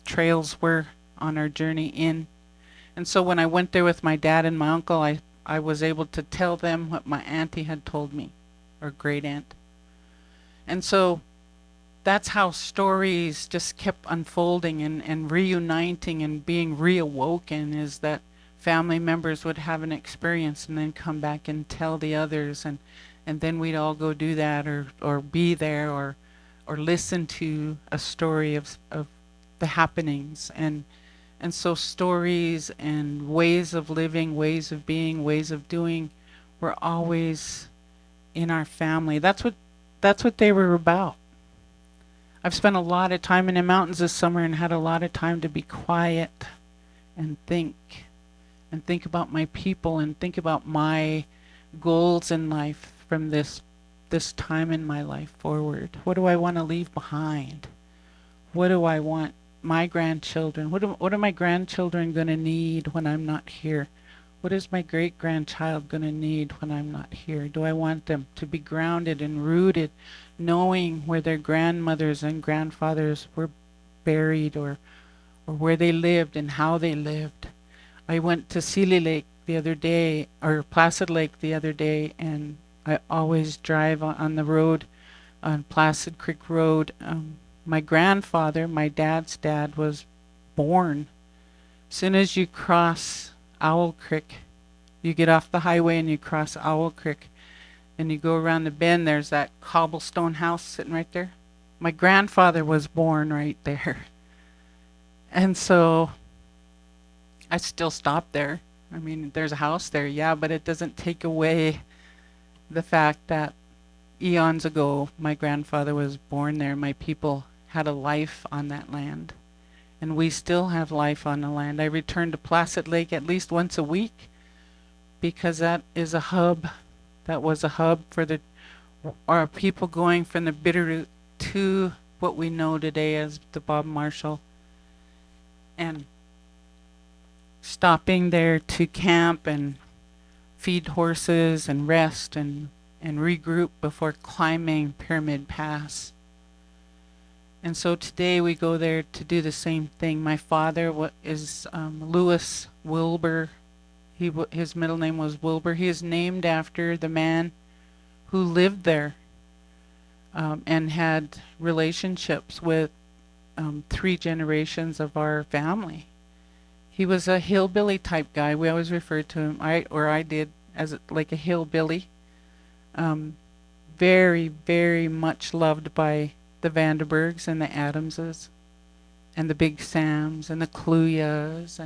trails were on our journey in. And so when I went there with my dad and my uncle, I was able to tell them what my auntie had told me, or great aunt. And so that's how stories just kept unfolding and reuniting and being reawoken, is that family members would have an experience and then come back and tell the others, and then we'd all go do that or be there or listen to a story of the happenings. And so stories and ways of living, ways of being, ways of doing were always in our family. That's what they were about. I've spent a lot of time in the mountains this summer and had a lot of time to be quiet and think about my people and think about my goals in life from this time in my life forward. What do I want to leave behind? What do I want my grandchildren? What are my grandchildren going to need when I'm not here? What is my great-grandchild going to need when I'm not here? Do I want them to be grounded and rooted, knowing where their grandmothers and grandfathers were buried, or or where they lived and how they lived. I went to Sealy Lake the other day, or Placid Lake the other day, and I always drive on the road, on Placid Creek Road. My grandfather, my dad's dad, was born. As soon as you cross Owl Creek, you get off the highway and you cross Owl Creek, and you go around the bend, there's that cobblestone house sitting right there. My grandfather was born right there. And so I still stop there. I mean, there's a house there, yeah, but it doesn't take away the fact that eons ago my grandfather was born there. My people had a life on that land, and we still have life on the land. I return to Placid Lake at least once a week because that is a hub. That was a hub for our people going from the Bitterroot to what we know today as the Bob Marshall, and stopping there to camp and feed horses and rest and regroup before climbing Pyramid Pass. And so today we go there to do the same thing. My father is Louis Wilbur. His middle name was Wilbur. He is named after the man who lived there and had relationships with 3 generations of our family. He was a hillbilly type guy. We always referred to him, I did, as like a hillbilly. Very, very much loved by the Vanderbergs and the Adamses and the Big Sams and the Cluyas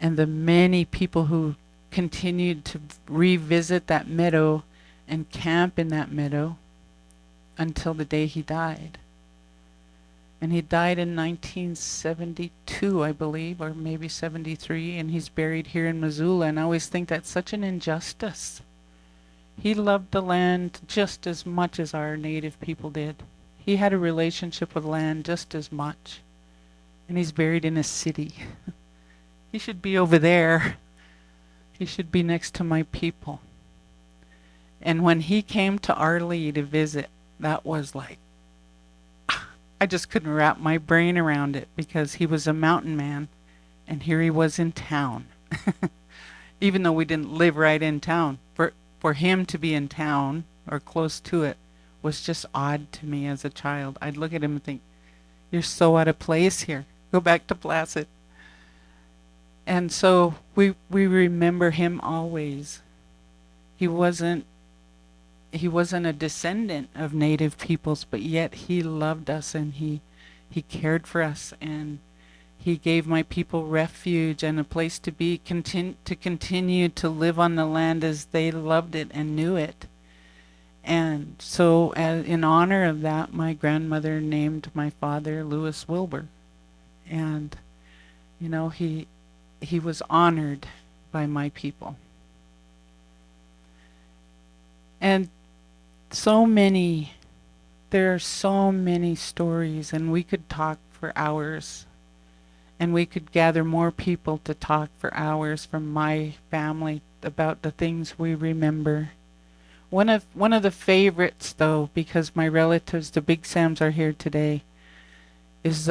and the many people who continued to revisit that meadow and camp in that meadow until the day he died. And he died in 1972, I believe, or maybe 73, and he's buried here in Missoula. And I always think that's such an injustice. He loved the land just as much as our native people did. He had a relationship with land just as much. And he's buried in a city. He should be over there. He should be next to my people. And when he came to Arlee to visit, that was like, I just couldn't wrap my brain around it, because he was a mountain man and here he was in town. Even though we didn't live right in town, for him to be in town or close to it was just odd to me as a child. I'd look at him and think, you're so out of place here. Go back to Placid. And so we remember him always. He wasn't a descendant of native peoples, but yet he loved us and he cared for us, and he gave my people refuge and a place to be, to continue to live on the land as they loved it and knew it. And so in honor of that, my grandmother named my father Louis Wilbur. And, you know, he was honored by my people. And there are so many stories, and we could talk for hours, and we could gather more people to talk for hours from my family about the things we remember. One of the favorites, though, because my relatives, the Big Sams, are here today, is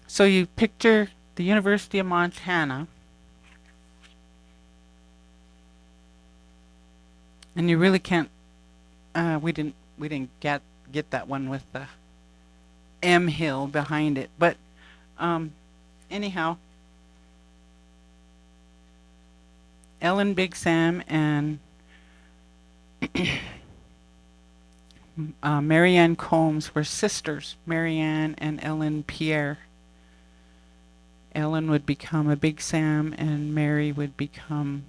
so you picture the University of Montana, and you really can't. We didn't get that one with the M hill behind it, but anyhow, Ellen Big Sam and Marianne Combs were sisters. Marianne and Ellen Pierre. Ellen would become a Big Sam and Mary would become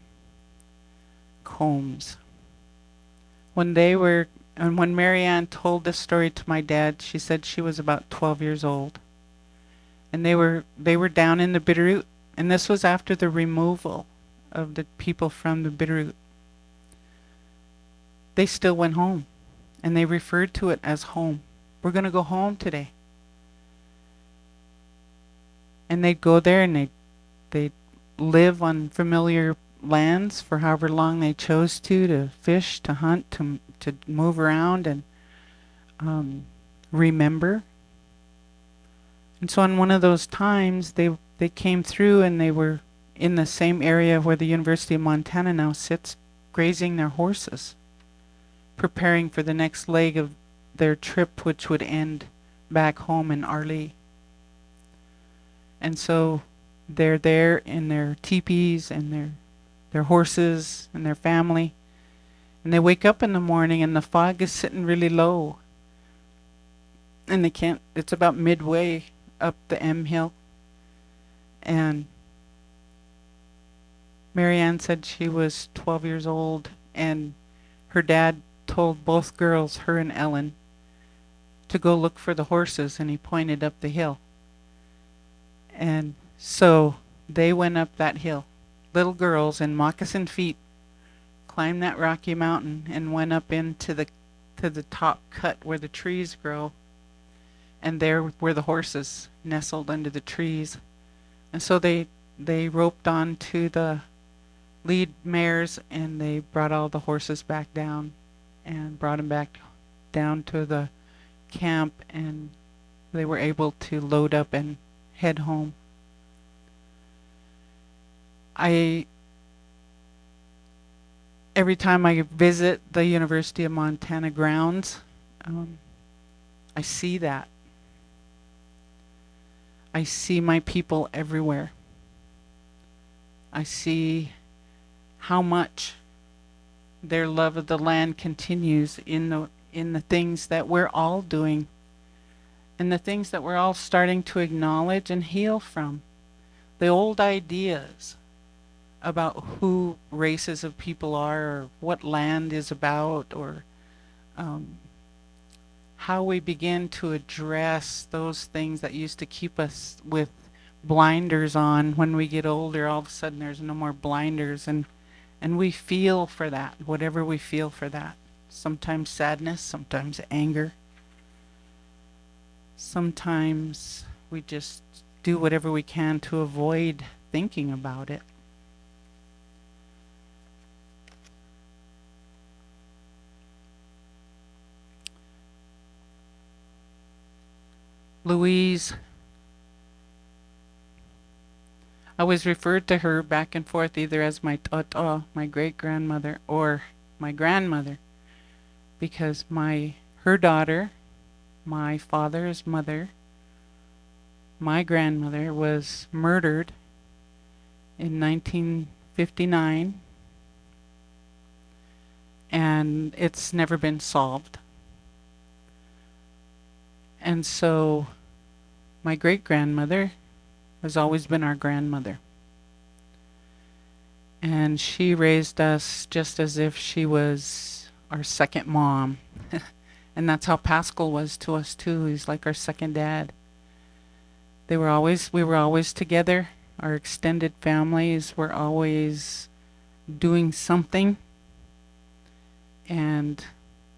Combs. When Marianne told this story to my dad, she said she was about 12 years old. And they were down in the Bitterroot, and this was after the removal of the people from the Bitterroot. They still went home, and they referred to it as home. We're going to go home today. And they'd go there and they'd live on familiar lands for however long they chose to fish, to hunt, to move around and remember. And so on one of those times, they came through and they were in the same area where the University of Montana now sits, grazing their horses, preparing for the next leg of their trip, which would end back home in Arlee. And so they're there in their teepees and their horses and their family. And they wake up in the morning and the fog is sitting really low. And they can't, it's about midway up the M hill. And Marianne said she was 12 years old, and her dad told both girls, her and Ellen, to go look for the horses, and he pointed up the hill. And so they went up that hill. Little girls in moccasin feet climbed that rocky mountain and went up into the top cut where the trees grow. And there were the horses nestled under the trees. And so they roped on to the lead mares, and they brought all the horses back down and brought them back down to the camp, and they were able to load up and head home. Every time I visit the University of Montana grounds, I see that. I see my people everywhere. I see how much their love of the land continues in the things that we're all doing, and the things that we're all starting to acknowledge and heal from. The old ideas about who races of people are, or what land is about, or how we begin to address those things that used to keep us with blinders on. When we get older, all of a sudden there's no more blinders, and we feel for that, whatever we feel for that. Sometimes sadness, sometimes anger. Sometimes we just do whatever we can to avoid thinking about it. Louise, I was referred to her back and forth either as my tata, my great-grandmother, or my grandmother, because her daughter, my father's mother, my grandmother, was murdered in 1959, and it's never been solved. And so my great-grandmother has always been our grandmother. And she raised us just as if she was our second mom. And that's how Pascal was to us too. He's like our second dad. We were always together. Our extended families were always doing something. And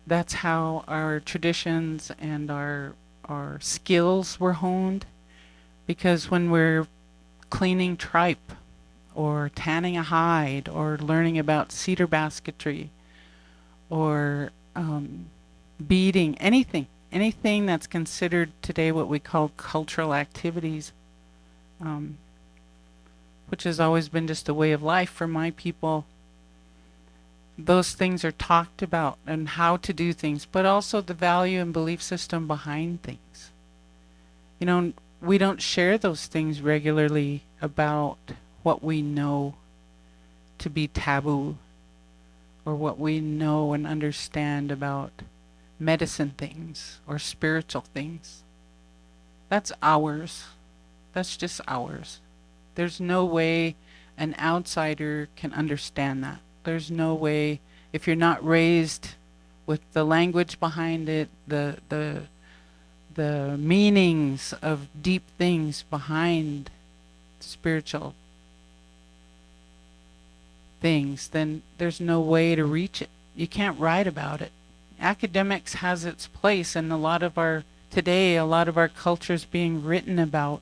that's how our traditions and our skills were honed. Because when we're cleaning tripe, or tanning a hide, or learning about cedar basketry, or beading, anything that's considered today what we call cultural activities, which has always been just a way of life for my people. Those things are talked about, and how to do things, but also the value and belief system behind things. You know, we don't share those things regularly about what we know to be taboo, or what we know and understand about medicine things or spiritual things. That's ours. That's just ours. There's no way an outsider can understand that. There's no way, if you're not raised with the language behind it, the meanings of deep things behind spiritual things, then there's no way to reach it. You can't write about it. Academics has its place, and a lot of our culture is being written about,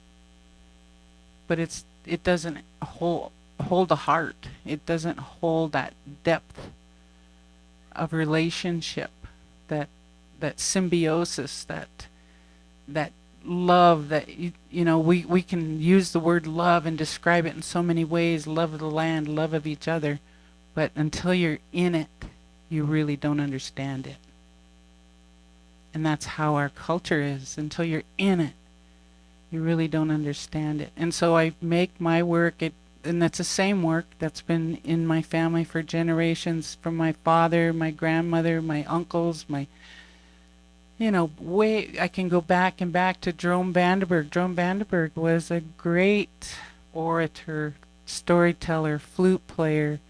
but it doesn't hold a heart. It doesn't hold that depth of relationship, that symbiosis, that love that we can use the word love and describe it in so many ways. Love of the land, love of each other, but until you're in it, you really don't understand it. And that's how our culture is. Until you're in it, you really don't understand it. And so I make my work, and that's the same work that's been in my family for generations, from my father, my grandmother, my uncles, I can go back and back to Jerome Vandenberg. Jerome Vandenberg was a great orator, storyteller, flute player.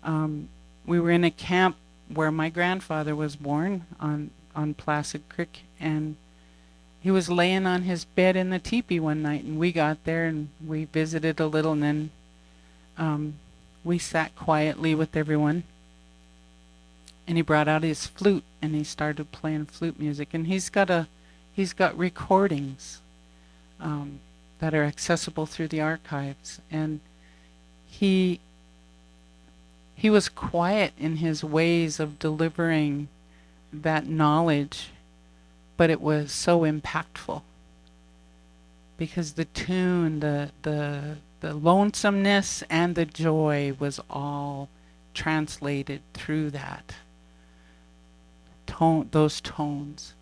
We were in a camp where my grandfather was born on Placid Creek, and he was laying on his bed in the teepee one night, and we got there and we visited a little, and then we sat quietly with everyone, and he brought out his flute and he started playing flute music, and he's got recordings that are accessible through the archives, and he was quiet in his ways of delivering that knowledge, but it was so impactful because the tune, the lonesomeness and the joy was all translated through that tone, those tones.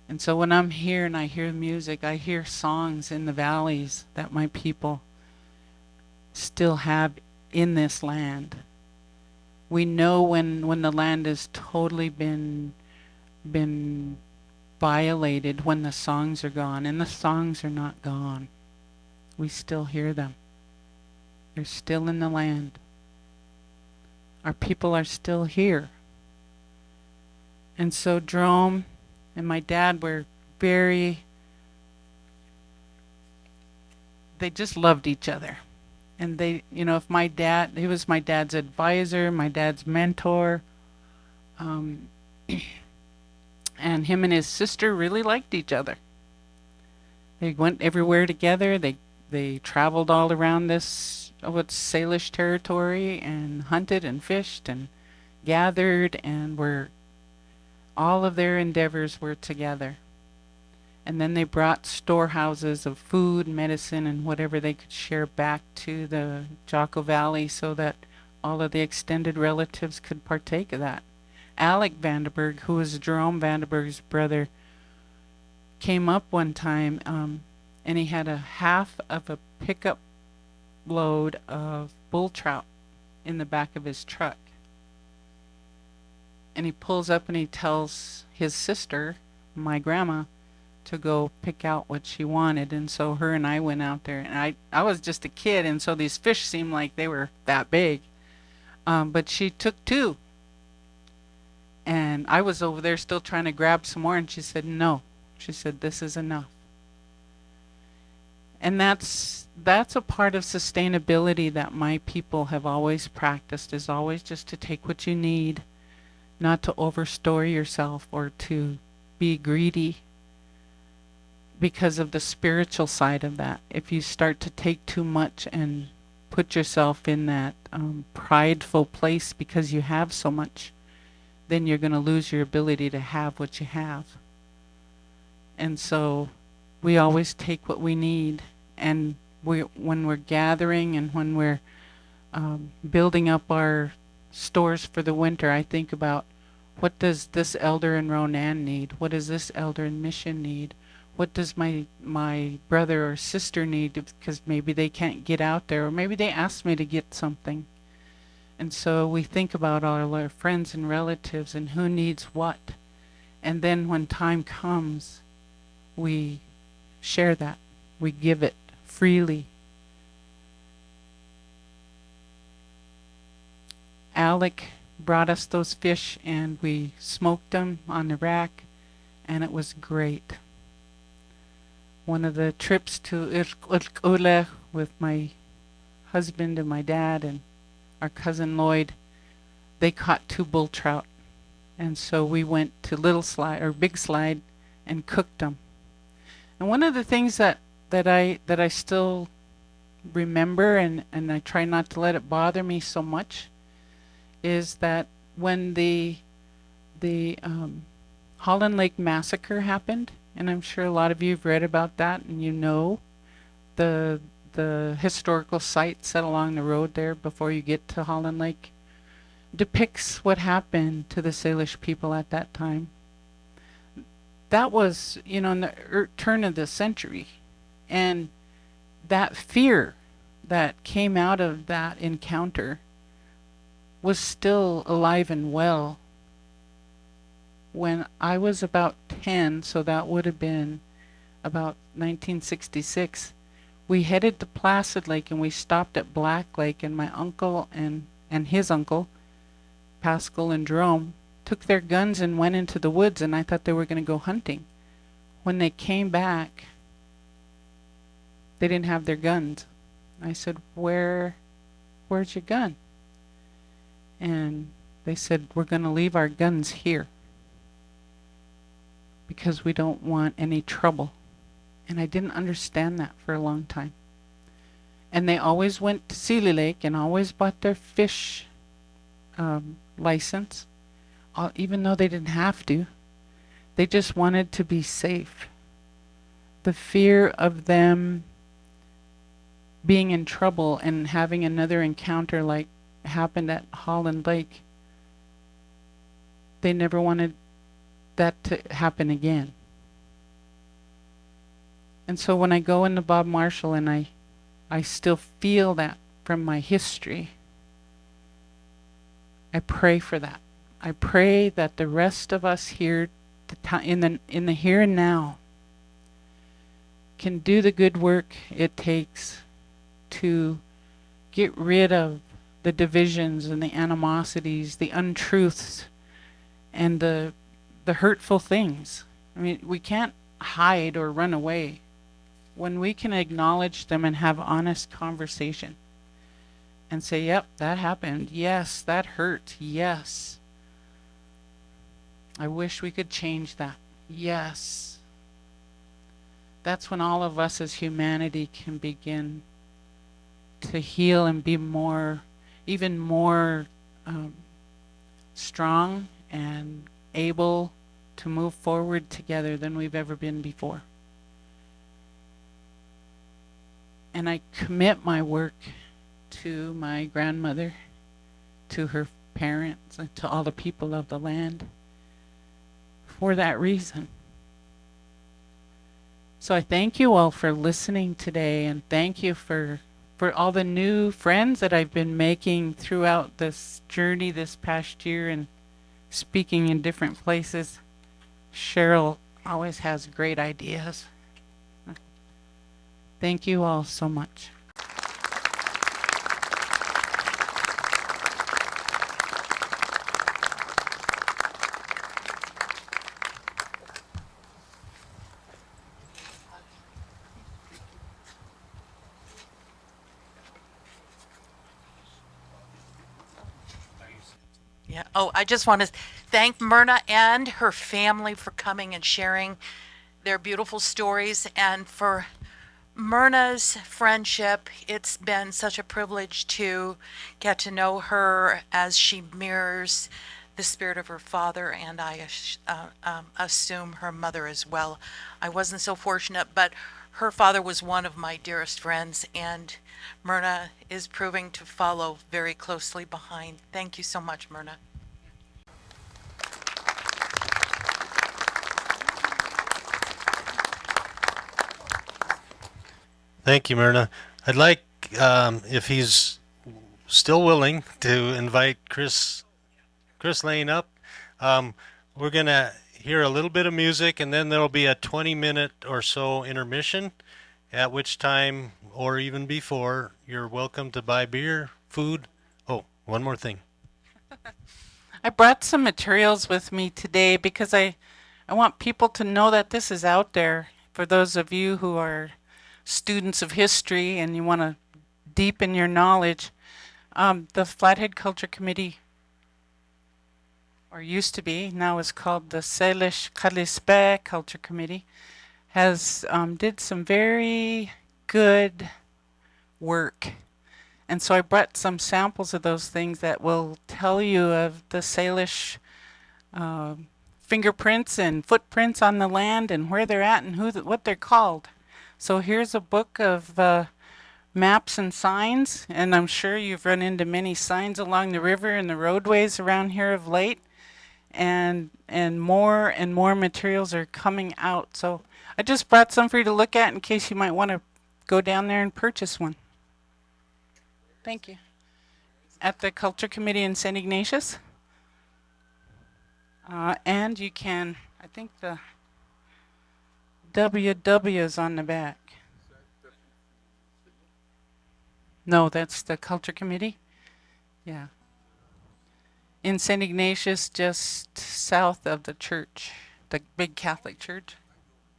And so when I'm here and I hear music, I hear songs in the valleys that my people still have in this land. We know when the land has totally been violated, when the songs are gone, and the songs are not gone. We still hear them. They're still in the land. Our people are still here. And so Jerome and my dad were they just loved each other. And he was my dad's advisor, my dad's mentor. And him and his sister really liked each other. They went everywhere together. They traveled all around this Salish territory and hunted and fished and gathered, and all of their endeavors were together. And then they brought storehouses of food, medicine, and whatever they could share back to the Jocko Valley so that all of the extended relatives could partake of that. Alec Vandenberg, who was Jerome Vandenberg's brother, came up one time, and he had a half of a pickup load of bull trout in the back of his truck. And he pulls up and he tells his sister, my grandma, to go pick out what she wanted. And so her and I went out there, and I was just a kid, and so these fish seemed like they were that big. But she took two. And I was over there still trying to grab some more, and she said, no. She said, this is enough. And that's a part of sustainability that my people have always practiced, is always just to take what you need, not to overstore yourself or to be greedy because of the spiritual side of that. If you start to take too much and put yourself in that prideful place because you have so much, then you're going to lose your ability to have what you have. And so we always take what we need. And when we're gathering and when we're building up our stores for the winter, I think about, what does this elder in Ronan need? What does this elder in Mission need? What does my brother or sister need? Because maybe they can't get out there, or maybe they asked me to get something. And so we think about all our friends and relatives and who needs what. And then when time comes, we share that. We give it freely. Alec brought us those fish, and we smoked them on the rack, and it was great. One of the trips to Irkule with my husband and my dad and our cousin Lloyd, they caught 2 bull trout. And so we went to Little Slide or Big Slide and cooked them. And one of the things that I still remember, and I try not to let it bother me so much, is that when the Holland Lake Massacre happened and I'm sure a lot of you have read about that, and you know the historical sites that along the road there before you get to Holland Lake depicts what happened to the Salish people at that time. That was, you know, in the turn of the century, and that fear that came out of that encounter was still alive and well when I was about 10, so that would have been about 1966. We headed to Placid Lake and we stopped at Black Lake, and my uncle and his uncle, Pascal and Jerome, took their guns and went into the woods, and I thought they were going to go hunting. When they came back, they didn't have their guns. I said, where's your gun? And they said, we're going to leave our guns here because we don't want any trouble. And I didn't understand that for a long time. And they always went to Sealy Lake and always bought their fish license, even though they didn't have to. They just wanted to be safe. The fear of them being in trouble and having another encounter like happened at Holland Lake, they never wanted that to happen again. And so when I go into Bob Marshall and I still feel that from my history, I pray for that. I pray that the rest of us here in the here and now can do the good work it takes to get rid of the divisions and the animosities, the untruths, and the hurtful things. I mean, we can't hide or run away when we can acknowledge them and have honest conversation and say, yep, that happened. Yes, that hurt. Yes. I wish we could change that. Yes. That's when all of us as humanity can begin to heal and be even more strong and able to move forward together than we've ever been before. And I commit my work to my grandmother, to her parents, and to all the people of the land for that reason. So I thank you all for listening today, and thank you for all the new friends that I've been making throughout this journey this past year and speaking in different places. Cheryl always has great ideas. Thank you all so much. Yeah. Oh, I just want to thank Myrna and her family for coming and sharing their beautiful stories, and for Myrna's friendship. It's been such a privilege to get to know her as she mirrors the spirit of her father, and I assume her mother as well. I wasn't so fortunate, but her father was one of my dearest friends, and Myrna is proving to follow very closely behind. Thank you so much, Myrna. Thank you, Myrna. I'd like, if he's still willing, to invite Chris Lane up. We're going to hear a little bit of music, and then there'll be a 20-minute or so intermission, at which time, or even before, you're welcome to buy beer, food. Oh, one more thing. I brought some materials with me today because I want people to know that this is out there. For those of you who are students of history and you want to deepen your knowledge, the Flathead Culture Committee, or used to be, now is called the Salish Kalispe Culture Committee, has did some very good work. And so I brought some samples of those things that will tell you of the Salish fingerprints and footprints on the land and where they're at and what they're called. So here's a book of maps and signs, and I'm sure you've run into many signs along the river and the roadways around here of late, and more materials are coming out. So I just brought some for you to look at in case you might want to go down there and purchase one. Thank you. At the Culture Committee in St. Ignatius. And you can, I think the WW is on the back. No, that's the Culture Committee. Yeah. In St. Ignatius, just south of the church, the big Catholic church.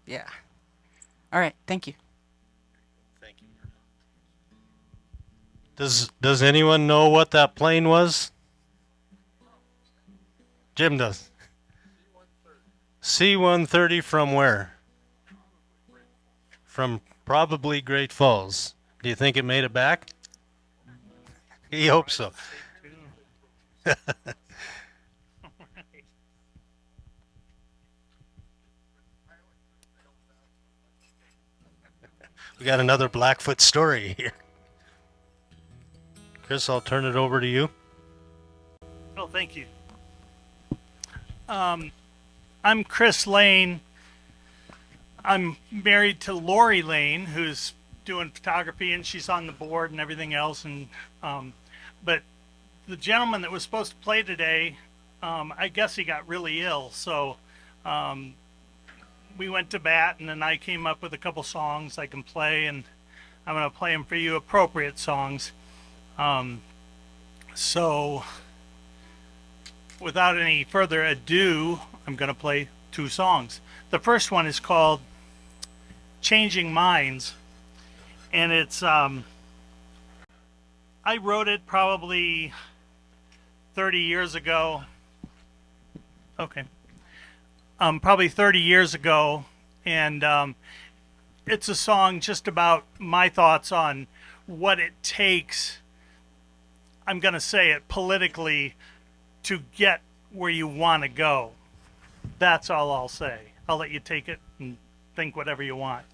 Yeah. All right, thank you. Thank you. Does anyone know what that plane was? Jim does. C-130 from where? From probably Great Falls. Do you think it made it back? He hopes so. We got another Blackfoot story here. Chris, I'll turn it over to you. Oh, thank you. I'm Chris Lane. I'm married to Lori Lane, who's doing photography, and she's on the board and everything else. And but the gentleman that was supposed to play today, I guess he got really ill, so we went to bat, and then I came up with a couple songs I can play, and I'm going to play them for you, appropriate songs. So without any further ado, I'm going to play two songs. The first one is called Changing Minds, and it's I wrote it probably 30 years ago. Okay. Probably 30 years ago, and it's a song just about my thoughts on what it takes, I'm going to say it politically, to get where you want to go. That's all I'll say. I'll let you take it and think whatever you want.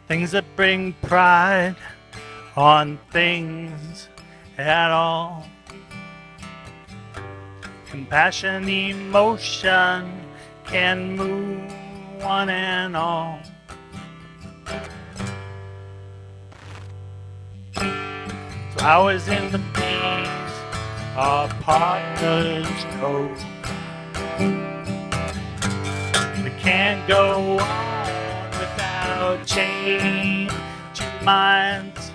Things that bring pride on things at all. Compassion, emotion can move one and all. Flowers in the bees are partners go. We can't go on without changing minds.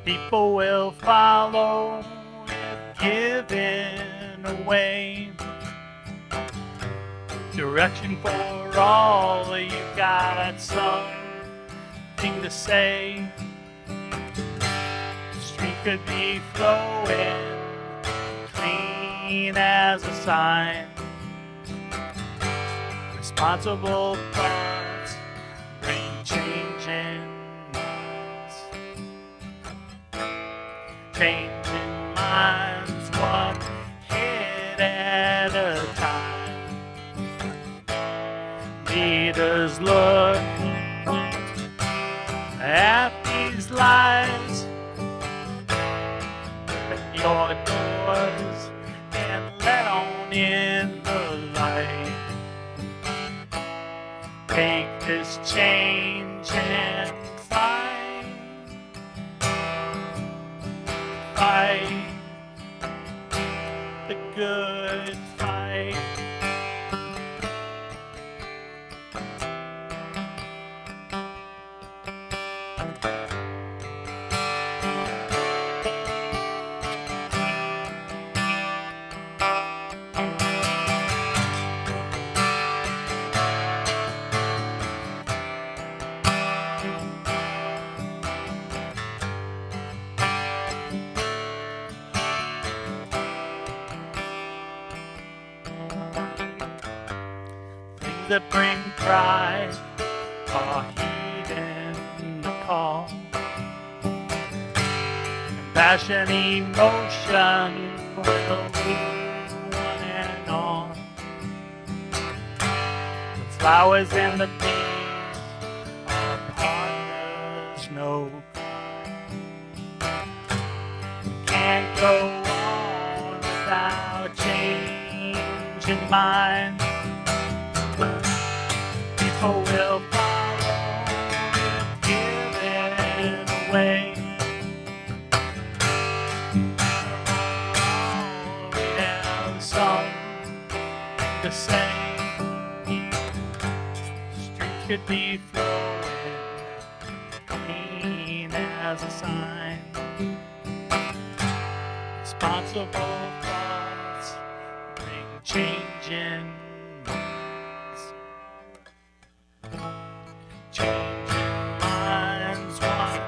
People will follow if given away. Direction for all, you got something to say. The street could be flowing clean as a sign. Responsible thoughts bring changing minds. Changing minds, one hit at a time. Leaders look at these lives, open your doors and let on in the light. Take this change and fight, fight the good fight. that bring pride are heeding the call. Compassion, emotion will lead one and all. The flowers and the bees are partners, no. Can't go on without changing minds. People will follow if given away. We have something to say. Street could be flowing clean as a sign. Responsible thoughts bring change in minds. Changing minds one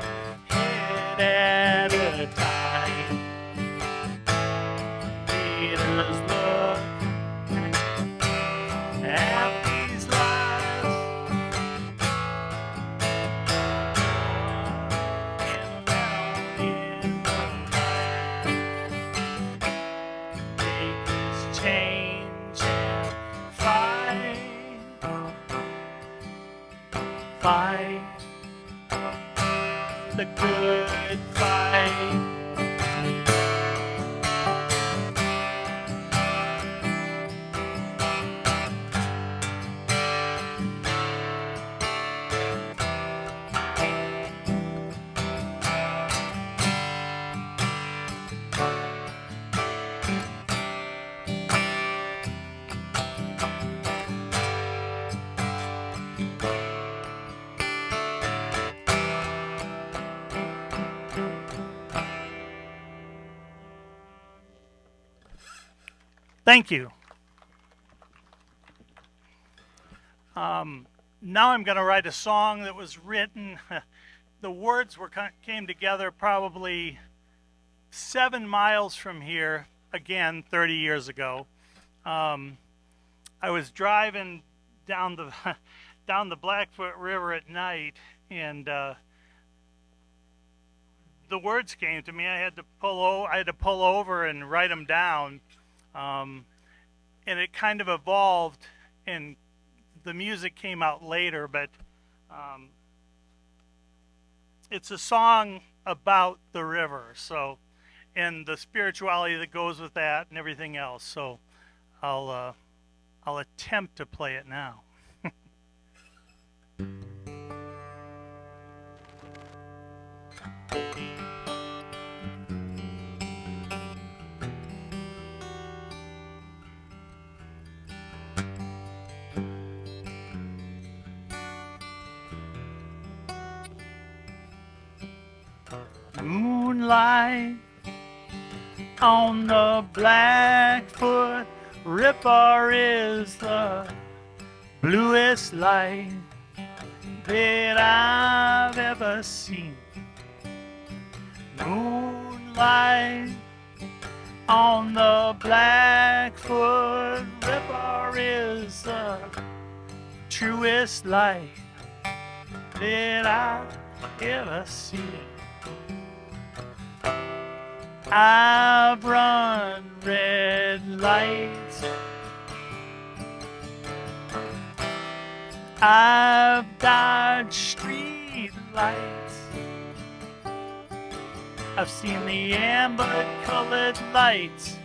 head at a time. Leaders look at these lives and let in the light. Make this change and fight the good fight. Thank you. Now I'm going to write a song that was written. The words came together probably 7 miles from here, again, 30 years ago. I was driving down the down the Blackfoot River at night, and the words came to me. I had to pull over and write them down. And it kind of evolved, and the music came out later, but it's a song about the river, so, and the spirituality that goes with that and everything else. So I'll attempt to play it now. Moonlight on the Blackfoot River is the bluest light that I've ever seen. Moonlight on the Blackfoot River is the truest light that I've ever seen. I've run red lights, I've dodged street lights, I've seen the amber-colored lights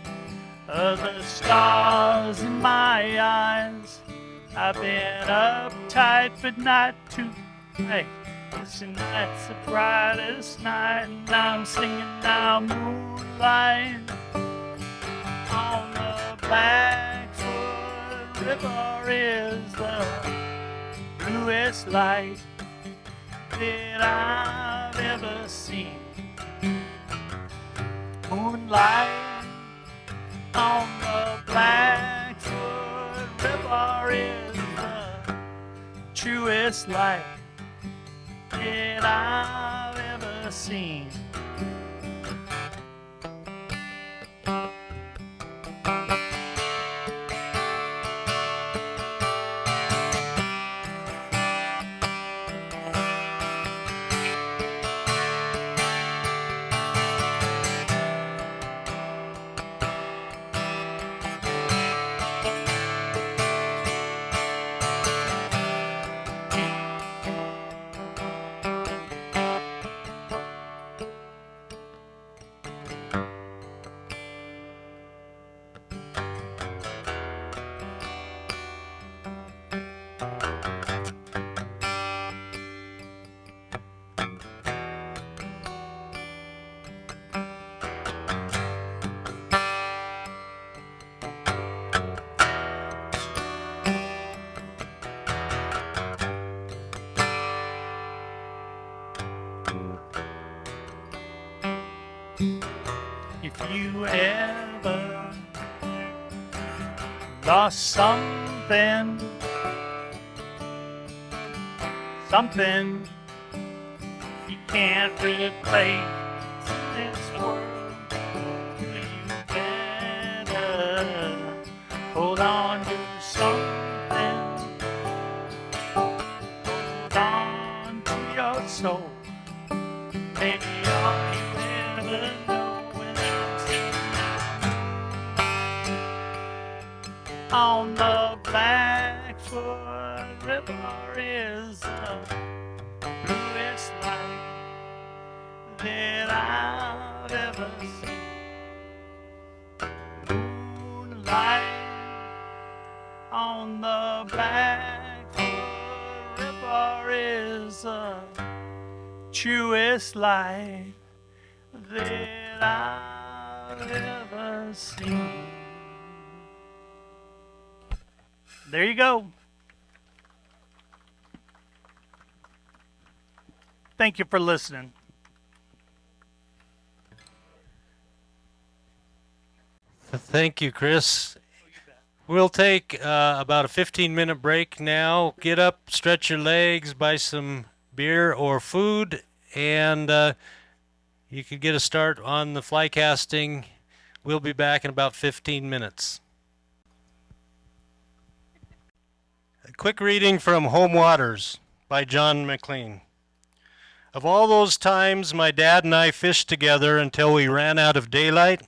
of the stars in my eyes. I've been uptight but not too late. This night's the brightest night, and I'm singing now. Moonlight on the Blackfoot River is the bluest light that I've ever seen. Moonlight on the Blackfoot River is the truest light that I've ever seen. If you ever lost something you can't replace in this world, you better hold on to something. Hold on to your soul. Maybe all you ever know when I'm on the Blackfoot River is the bluest light that I've ever seen. Moonlight on the Blackfoot River is the truest light that I've ever seen. There you go. Thank you for listening. Thank you, Chris. We'll take about a 15-minute break now. Get up, stretch your legs, buy some beer or food, and you can get a start on the fly casting. We'll be back in about 15 minutes. A quick reading from Home Waters by John Maclean. Of all those times my dad and I fished together until we ran out of daylight,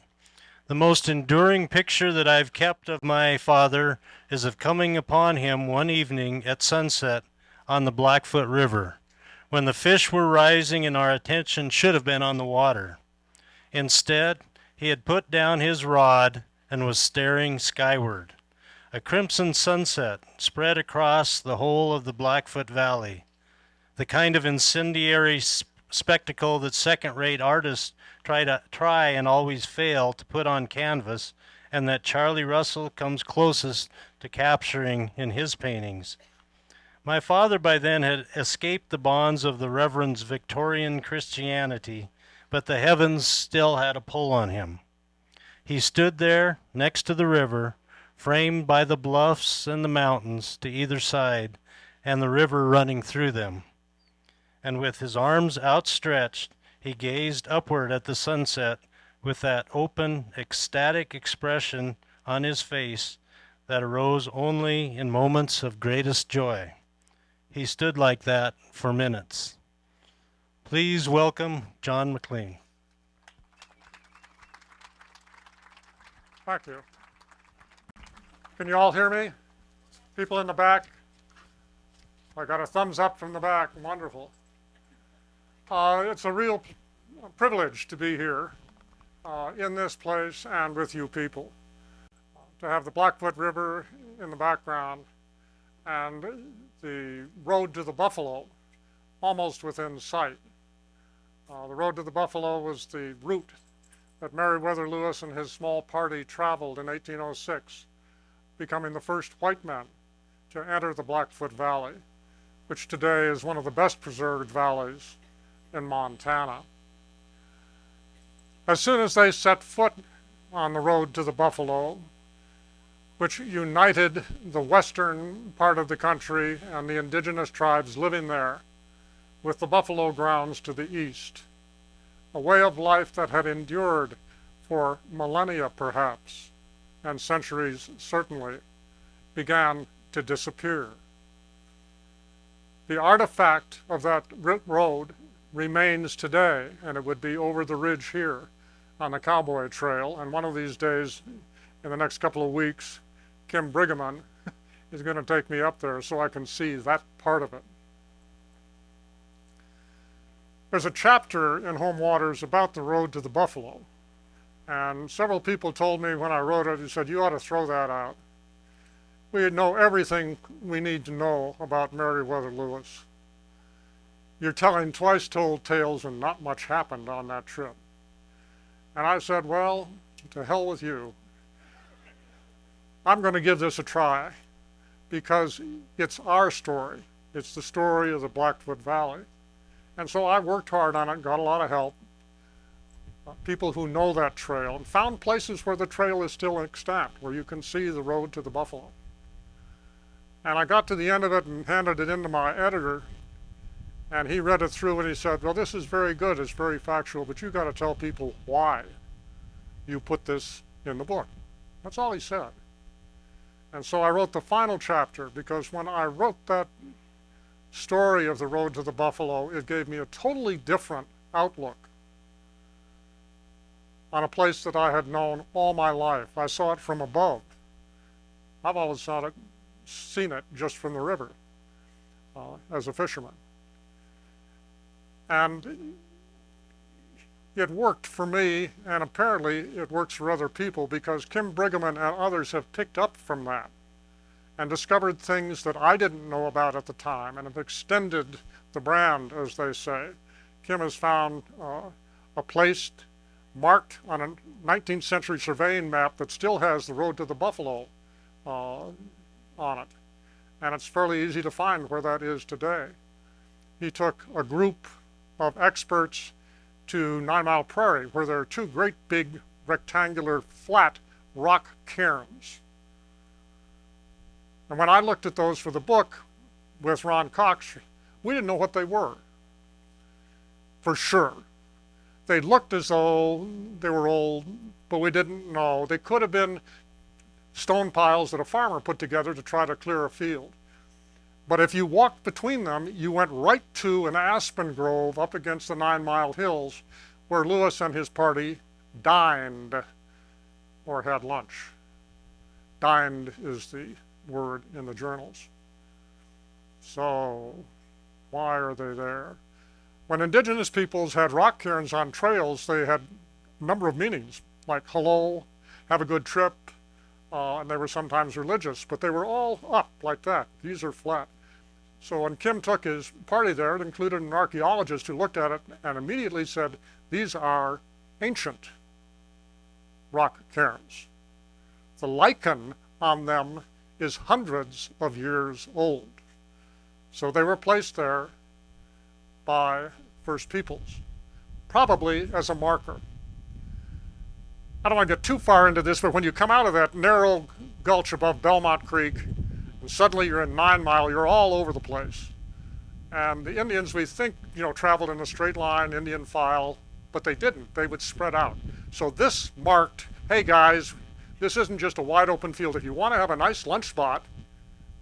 the most enduring picture that I've kept of my father is of coming upon him one evening at sunset on the Blackfoot River, when the fish were rising and our attention should have been on the water. Instead, he had put down his rod and was staring skyward. A crimson sunset spread across the whole of the Blackfoot Valley, the kind of incendiary spectacle that second-rate artists try and always fail to put on canvas, and that Charlie Russell comes closest to capturing in his paintings. My father by then had escaped the bonds of the Reverend's Victorian Christianity, but the heavens still had a pull on him. He stood there next to the river, framed by the bluffs and the mountains to either side, and the river running through them. And with his arms outstretched, he gazed upward at the sunset with that open, ecstatic expression on his face that arose only in moments of greatest joy. He stood like that for minutes. Please welcome John Maclean. Thank you. Can you all hear me? People in the back? I got a thumbs up from the back. Wonderful. It's a real privilege to be here in this place and with you people. To have the Blackfoot River in the background and the road to the Buffalo almost within sight. The road to the Buffalo was the route that Meriwether Lewis and his small party traveled in 1806, becoming the first white men to enter the Blackfoot Valley, which today is one of the best preserved valleys in Montana. As soon as they set foot on the road to the Buffalo, which united the western part of the country and the indigenous tribes living there with the buffalo grounds to the east, a way of life that had endured for millennia perhaps, and centuries certainly, began to disappear. The artifact of that road remains today, and it would be over the ridge here on the Cowboy Trail, and one of these days, in the next couple of weeks, Kim Brigham is going to take me up there so I can see that part of it. There's a chapter in Home Waters about the road to the Buffalo, and several people told me when I wrote it, he said, you ought to throw that out. We know everything we need to know about Meriwether Lewis. You're telling twice told tales and not much happened on that trip. And I said, well, to hell with you. I'm going to give this a try because it's our story. It's the story of the Blackfoot Valley. And so I worked hard on it, got a lot of help. people who know that trail, and found places where the trail is still extant, where you can see the road to the buffalo. And I got to the end of it and handed it in to my editor, and he read it through and he said, well, this is very good, it's very factual, but you got to tell people why you put this in the book. That's all he said. And so I wrote the final chapter, because when I wrote that story of the road to the buffalo, it gave me a totally different outlook on a place that I had known all my life. I saw it from above. I've always seen it just from the river as a fisherman. And it worked for me, and apparently it works for other people, because Kim Brigham and others have picked up from that and discovered things that I didn't know about at the time, and have extended the brand, as they say. Kim has found a place marked on a 19th century surveying map that still has the road to the buffalo on it. And it's fairly easy to find where that is today. He took a group of experts to 9 Mile Prairie, where there are two great big rectangular flat rock cairns. And when I looked at those for the book with Ron Cox, we didn't know what they were, for sure. They looked as though they were old, but we didn't know. They could have been stone piles that a farmer put together to try to clear a field. But if you walked between them, you went right to an aspen grove up against the 9 Mile Hills, where Lewis and his party dined or had lunch. Dined is the word in the journals. So, why are they there? When indigenous peoples had rock cairns on trails, they had a number of meanings, like hello, have a good trip, and they were sometimes religious, but they were all up like that. These are flat. So when Kim took his party there, it included an archaeologist who looked at it and immediately said, these are ancient rock cairns. The lichen on them is hundreds of years old. So they were placed there by First Peoples, probably as a marker. I don't want to get too far into this, but when you come out of that narrow gulch above Belmont Creek, and suddenly you're in 9 Mile, you're all over the place. And the Indians, we think, traveled in a straight line, Indian file, but they didn't. They would spread out. So this marked, hey guys, this isn't just a wide open field. If you want to have a nice lunch spot,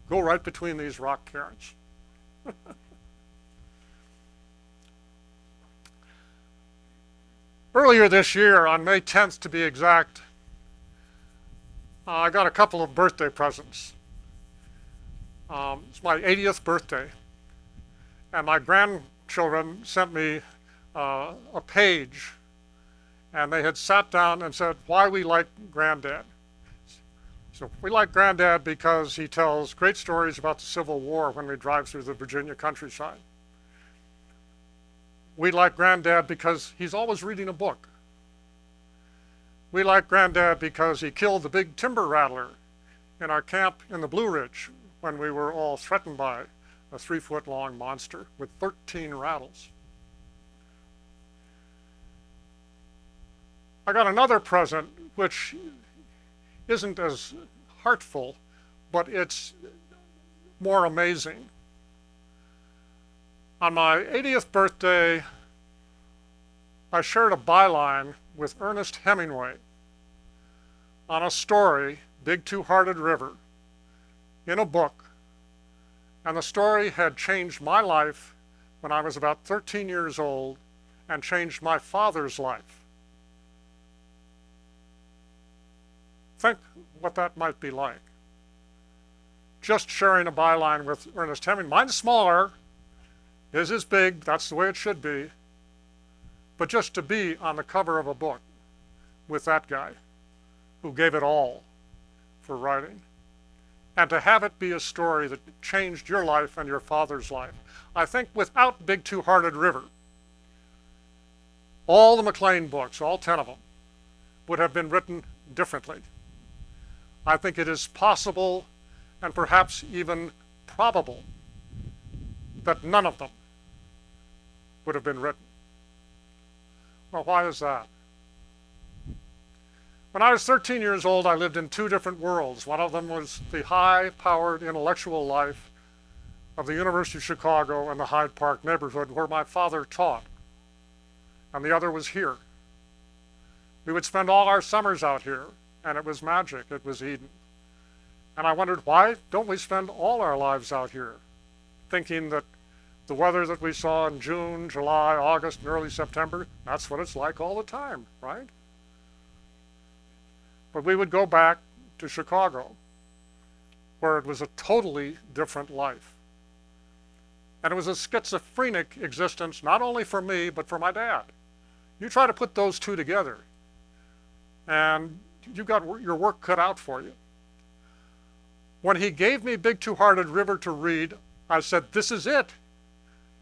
go right between these rock cairns. Earlier this year, on May 10th to be exact, I got a couple of birthday presents. It's my 80th birthday, and my grandchildren sent me a page, and they had sat down and said, why we like Granddad. So we like Granddad because he tells great stories about the Civil War when we drive through the Virginia countryside. We like Granddad because he's always reading a book. We like Granddad because he killed the big timber rattler in our camp in the Blue Ridge when we were all threatened by a 3-foot-long monster with 13 rattles. I got another present which isn't as heartful, but it's more amazing. On my 80th birthday, I shared a byline with Ernest Hemingway on a story, Big Two-Hearted River, in a book. And the story had changed my life when I was about 13 years old and changed my father's life. Think what that might be like. Just sharing a byline with Ernest Hemingway. Mine's smaller. His is big. That's the way it should be. But just to be on the cover of a book with that guy who gave it all for writing, and to have it be a story that changed your life and your father's life. I think without Big Two-Hearted River, all the Maclean books, all 10 of them, would have been written differently. I think it is possible and perhaps even probable that none of them would have been written. Well, why is that? When I was 13 years old, I lived in two different worlds. One of them was the high-powered intellectual life of the University of Chicago and the Hyde Park neighborhood where my father taught, and the other was here. We would spend all our summers out here, and it was magic. It was Eden. And I wondered, why don't we spend all our lives out here, thinking that the weather that we saw in June, July, August, and early September, that's what it's like all the time, right? But we would go back to Chicago, where it was a totally different life. And it was a schizophrenic existence, not only for me, but for my dad. You try to put those two together, and you got your work cut out for you. When he gave me Big Two-Hearted River to read, I said, this is it.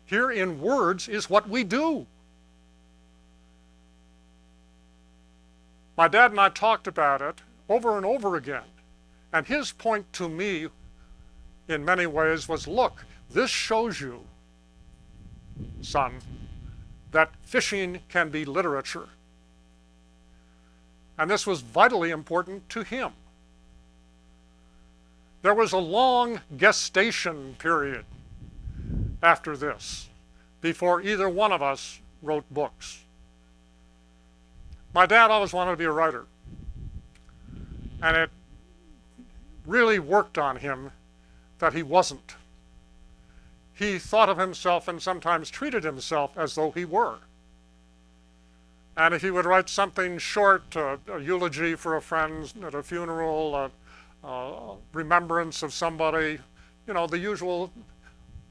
Here in words is what we do. My dad and I talked about it over and over again. And his point to me, in many ways, was, look, this shows you, son, that fishing can be literature. And this was vitally important to him. There was a long gestation period after this before either one of us wrote books. My dad always wanted to be a writer, and it really worked on him that he wasn't. He thought of himself and sometimes treated himself as though he were. And if he would write something short, a eulogy for a friend at a funeral, a remembrance of somebody, you know, the usual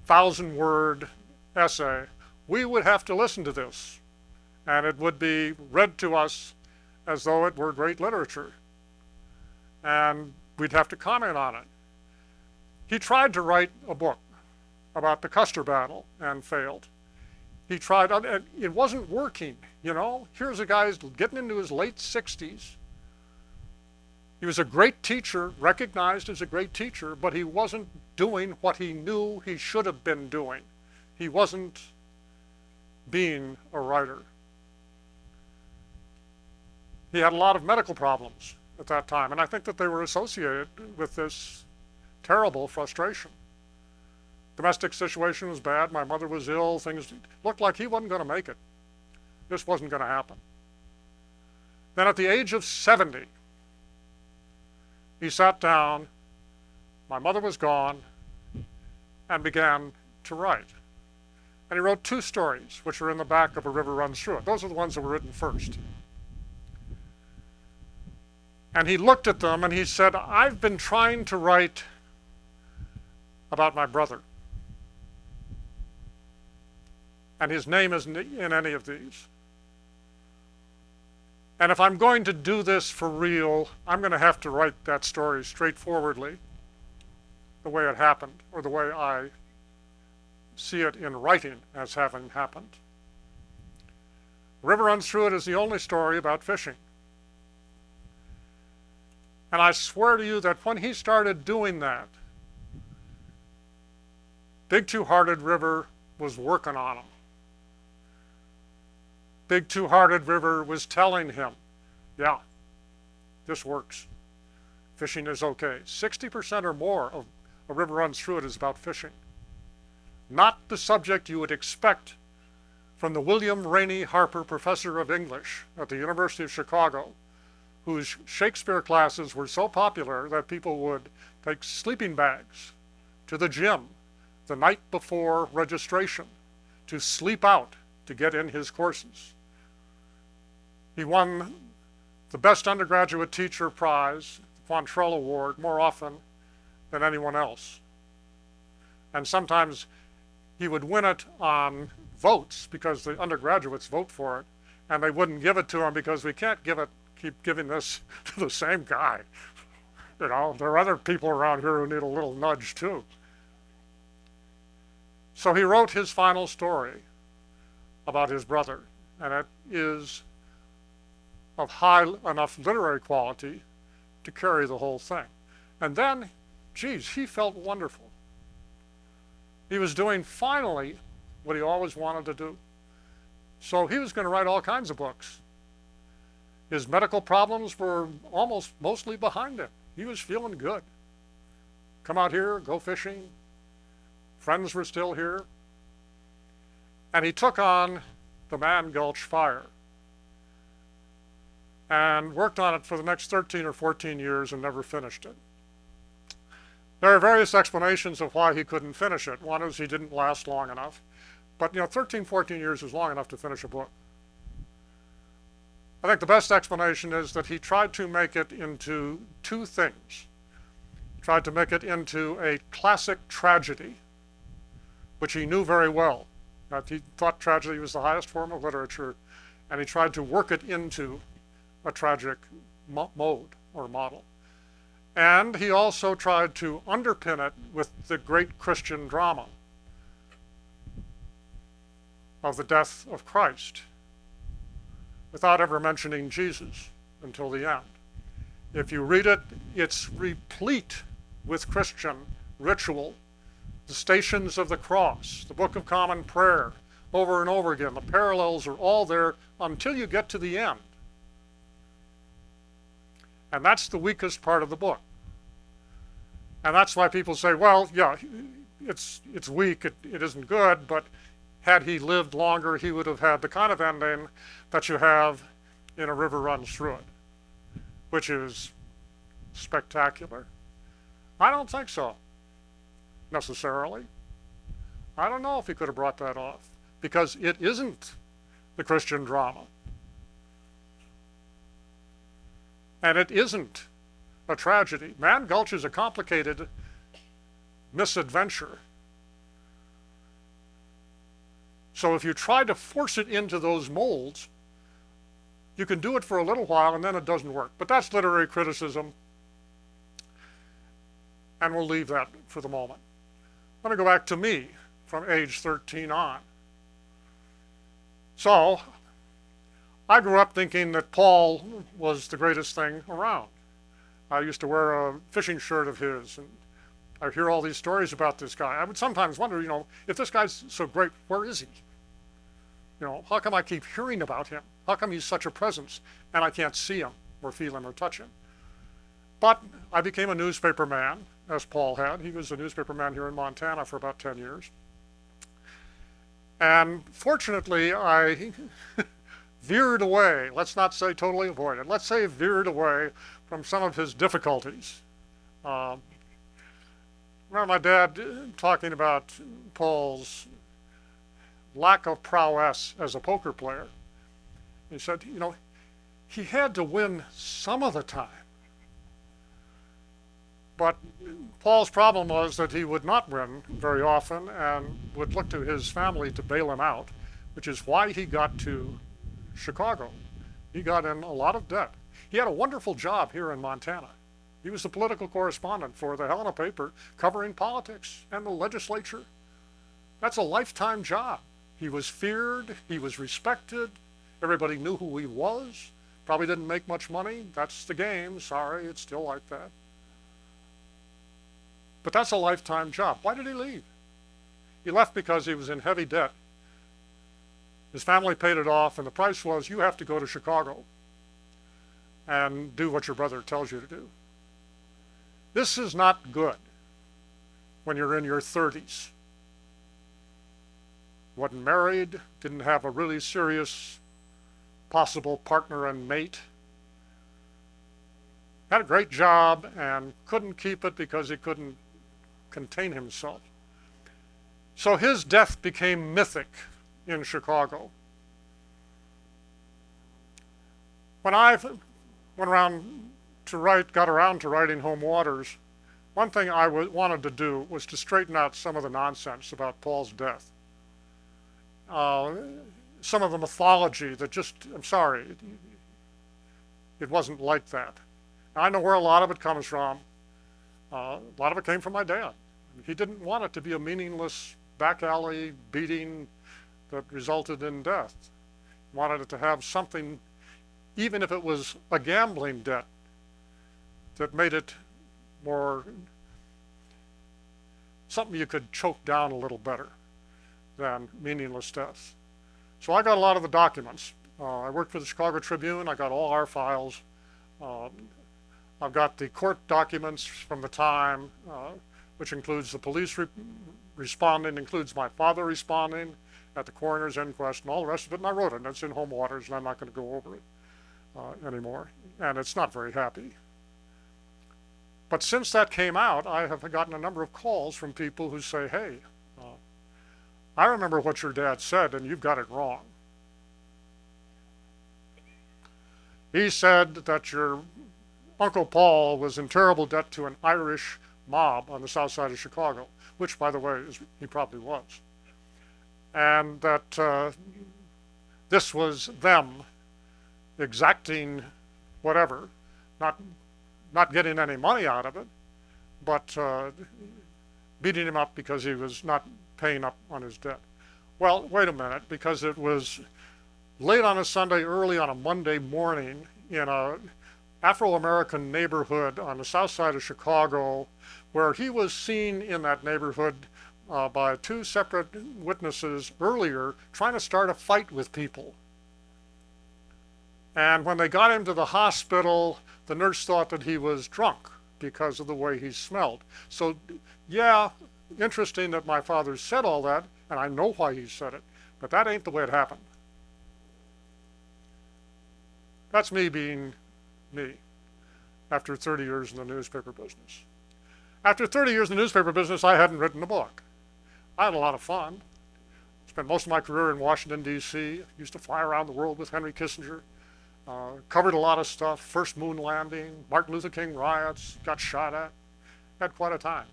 1,000-word essay, we would have to listen to this. And it would be read to us as though it were great literature. And we'd have to comment on it. He tried to write a book about the Custer battle and failed. He tried, and it wasn't working, you know. Here's a guy who's getting into his late 60s. He was a great teacher, recognized as a great teacher, but he wasn't doing what he knew he should have been doing. He wasn't being a writer. He had a lot of medical problems at that time, and I think that they were associated with this terrible frustration. Domestic situation was bad, my mother was ill, things looked like he wasn't going to make it. This wasn't going to happen. Then at the age of 70, he sat down, my mother was gone, and began to write. And he wrote two stories, which are in the back of A River Runs Through It. Those are the ones that were written first. And he looked at them and he said, I've been trying to write about my brother. And his name isn't in any of these. And if I'm going to do this for real, I'm going to have to write that story straightforwardly, the way it happened, or the way I see it in writing as having happened. River Runs Through It is the only story about fishing. And I swear to you that when he started doing that, Big Two-Hearted River was working on him. Big Two-Hearted River was telling him, yeah, this works. Fishing is okay. 60% or more of A River Runs Through It is about fishing. Not the subject you would expect from the William Rainey Harper Professor of English at the University of Chicago, whose Shakespeare classes were so popular that people would take sleeping bags to the gym the night before registration to sleep out to get in his courses. He won the Best Undergraduate Teacher Prize, the Quantrell Award, more often than anyone else. And sometimes he would win it on votes because the undergraduates vote for it, and they wouldn't give it to him because we can't keep giving this to the same guy. You know, there are other people around here who need a little nudge too. So he wrote his final story about his brother, and it is of high enough literary quality to carry the whole thing. And then, geez, he felt wonderful. He was doing finally what he always wanted to do. So he was going to write all kinds of books. His medical problems were almost mostly behind him. He was feeling good. Come out here, go fishing. Friends were still here. And he took on the Man Gulch fire and worked on it for the next 13 or 14 years and never finished it. There are various explanations of why he couldn't finish it. One is he didn't last long enough. But 13, 14 years is long enough to finish a book. I think the best explanation is that he tried to make it into two things. He tried to make it into a classic tragedy, which he knew very well. That he thought tragedy was the highest form of literature, and he tried to work it into a tragic mode or model. And he also tried to underpin it with the great Christian drama of the death of Christ, without ever mentioning Jesus until the end. If you read it, it's replete with Christian ritual, the Stations of the Cross, the Book of Common Prayer, over and over again. The parallels are all there until you get to the end. And that's the weakest part of the book. And that's why people say, well, yeah, it's weak, it isn't good, but had he lived longer, he would have had the kind of ending that you have in A River Runs Through It, which is spectacular. I don't think so, necessarily. I don't know if he could have brought that off, because it isn't the Christian drama. And it isn't a tragedy. Man Gulch is a complicated misadventure. So if you try to force it into those molds, you can do it for a little while and then it doesn't work. But that's literary criticism, and we'll leave that for the moment. Let me go back to me from age 13 on. So I grew up thinking that Paul was the greatest thing around. I used to wear a fishing shirt of his, and I hear all these stories about this guy. I would sometimes wonder, if this guy's so great, where is he? How come I keep hearing about him? How come he's such a presence and I can't see him or feel him or touch him? But I became a newspaper man, as Paul had. He was a newspaper man here in Montana for about 10 years. And fortunately, I veered away. Let's not say totally avoided. Let's say veered away from some of his difficulties. Remember my dad talking about Paul's lack of prowess as a poker player. He said, he had to win some of the time. But Paul's problem was that he would not win very often and would look to his family to bail him out, which is why he got to Chicago. He got in a lot of debt. He had a wonderful job here in Montana. He was the political correspondent for the Helena paper covering politics and the legislature. That's a lifetime job. He was feared, he was respected, everybody knew who he was, probably didn't make much money. That's the game, sorry, it's still like that. But that's a lifetime job. Why did he leave? He left because he was in heavy debt. His family paid it off, and the price was you have to go to Chicago and do what your brother tells you to do. This is not good when you're in your 30s. Wasn't married, didn't have a really serious possible partner and mate. Had a great job and couldn't keep it because he couldn't contain himself. So his death became mythic in Chicago. When I got around to writing Home Waters, one thing I wanted to do was to straighten out some of the nonsense about Paul's death. Some of the mythology that I'm sorry, it wasn't like that. I know where a lot of it comes from. A lot of it came from my dad. He didn't want it to be a meaningless back alley beating that resulted in death. He wanted it to have something, even if it was a gambling debt, that made it more something you could choke down a little better than meaningless deaths. So I got a lot of the documents. I worked for the Chicago Tribune. I got all our files. Uh, I've got the court documents from the time, which includes the police responding, includes my father responding at the coroner's inquest and all the rest of it. And I wrote it, and it's in Home Waters, and I'm not going to go over it anymore. And it's not very happy. But since that came out, I have gotten a number of calls from people who say, hey, I remember what your dad said, and you've got it wrong. He said that your Uncle Paul was in terrible debt to an Irish mob on the south side of Chicago, which, by the way, he probably was. And that this was them exacting whatever, not getting any money out of it, but beating him up because he was not paying up on his debt. Well, wait a minute, because it was late on a Sunday, early on a Monday morning in a Afro-American neighborhood on the south side of Chicago, where he was seen in that neighborhood by two separate witnesses earlier trying to start a fight with people. And when they got him to the hospital, the nurse thought that he was drunk because of the way he smelled. So, yeah, interesting that my father said all that, and I know why he said it, but that ain't the way it happened. That's me being me after 30 years in the newspaper business. After 30 years in the newspaper business, I hadn't written a book. I had a lot of fun. Spent most of my career in Washington, D.C. Used to fly around the world with Henry Kissinger. Covered a lot of stuff. First moon landing, Martin Luther King riots, got shot at. Had quite a time.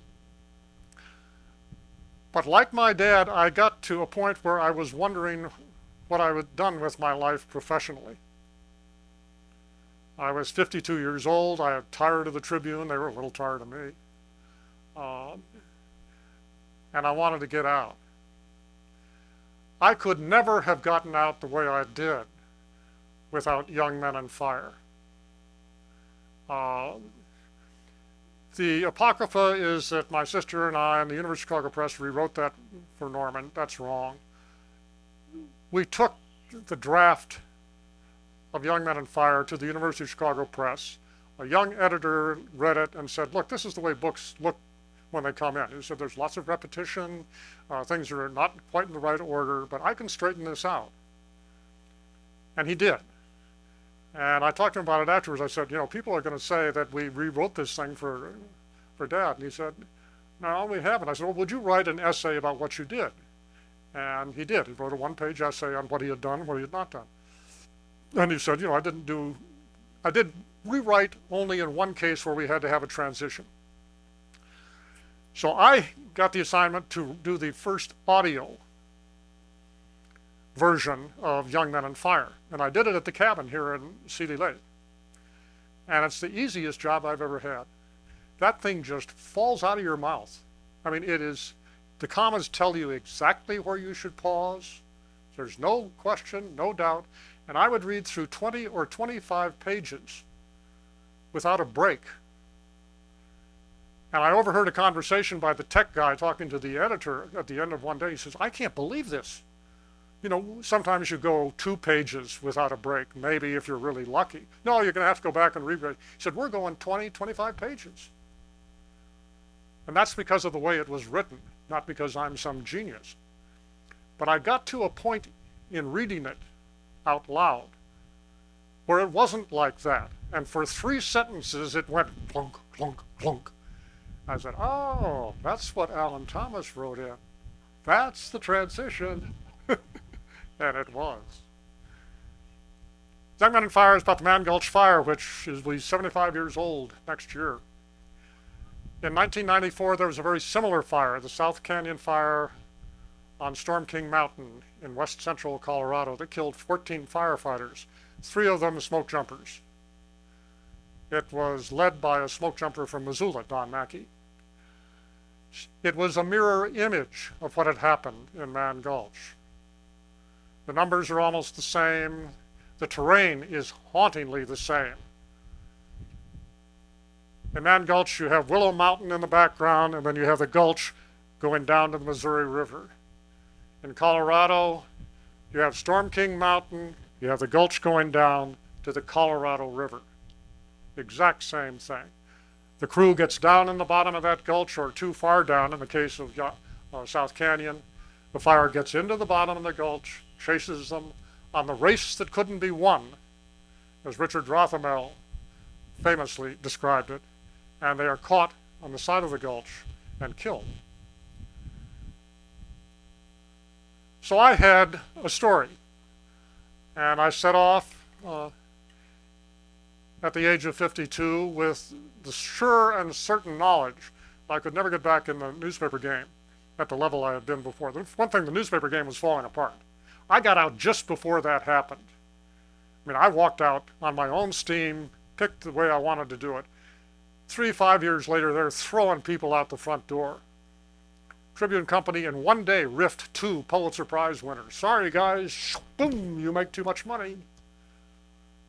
But like my dad, I got to a point where I was wondering what I had done with my life professionally. I was 52 years old. I was tired of the Tribune. They were a little tired of me. And I wanted to get out. I could never have gotten out the way I did without Young Men on Fire. The Apocrypha is that my sister and I and the University of Chicago Press rewrote that for Norman. That's wrong. We took the draft of Young Men on Fire to the University of Chicago Press. A young editor read it and said, look, this is the way books look when they come in. He said, there's lots of repetition, things are not quite in the right order, but I can straighten this out. And he did. And I talked to him about it afterwards. I said, you know, people are going to say that we rewrote this thing for Dad. And he said, no, we haven't. I said, well, would you write an essay about what you did? And he did. He wrote a one-page essay on what he had done and what he had not done. And he said, you know, I did rewrite only in one case where we had to have a transition. So I got the assignment to do the first audio version of Young Men on Fire. And I did it at the cabin here in Seeley Lake. And it's the easiest job I've ever had. That thing just falls out of your mouth. I mean, the commas tell you exactly where you should pause. There's no question, no doubt. And I would read through 20 or 25 pages without a break. And I overheard a conversation by the tech guy talking to the editor at the end of one day. He says, I can't believe this. You know, sometimes you go 2 pages without a break, maybe if you're really lucky. No, you're going to have to go back and reread. He said, we're going 20, 25 pages. And that's because of the way it was written, not because I'm some genius. But I got to a point in reading it out loud where it wasn't like that. And for 3 sentences, it went plunk, plunk, plunk. I said, oh, that's what Alan Thomas wrote in. That's the transition. And it was. Young Men on Fire is about the Man Gulch Fire, which will be 75 years old next year. In 1994, there was a very similar fire, the South Canyon Fire on Storm King Mountain in west central Colorado that killed 14 firefighters, 3 of them smoke jumpers. It was led by a smoke jumper from Missoula, Don Mackey. It was a mirror image of what had happened in Man Gulch. The numbers are almost the same. The terrain is hauntingly the same. In Man Gulch, you have Willow Mountain in the background, and then you have the gulch going down to the Missouri River. In Colorado, you have Storm King Mountain, You have the gulch going down to the Colorado River. Exact same thing. The crew gets down in the bottom of that gulch, or too far down in the case of South Canyon. The fire gets into the bottom of the gulch, chases them on the race that couldn't be won, as Richard Rothermel famously described it, and they are caught on the side of the gulch and killed. So I had a story, and I set off at the age of 52 with the sure and certain knowledge I could never get back in the newspaper game at the level I had been before. The one thing, the newspaper game was falling apart. I got out just before that happened. I mean, I walked out on my own steam, picked the way I wanted to do it. 5 years later, they're throwing people out the front door. Tribune Company in one day riffed 2 Pulitzer Prize winners. Sorry, guys. Boom, you make too much money.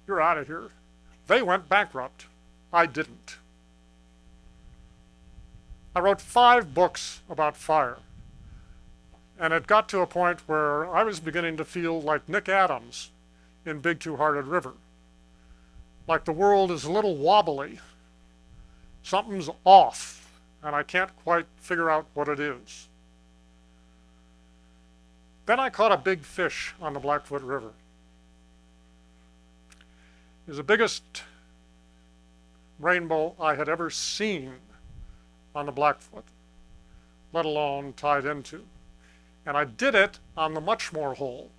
You're out of here. They went bankrupt. I didn't. I wrote 5 books about fire. And it got to a point where I was beginning to feel like Nick Adams in Big Two-Hearted River. Like the world is a little wobbly. Something's off, and I can't quite figure out what it is. Then I caught a big fish on the Blackfoot River. It was the biggest rainbow I had ever seen on the Blackfoot, let alone tied into. And I did it on the Muchmore hole,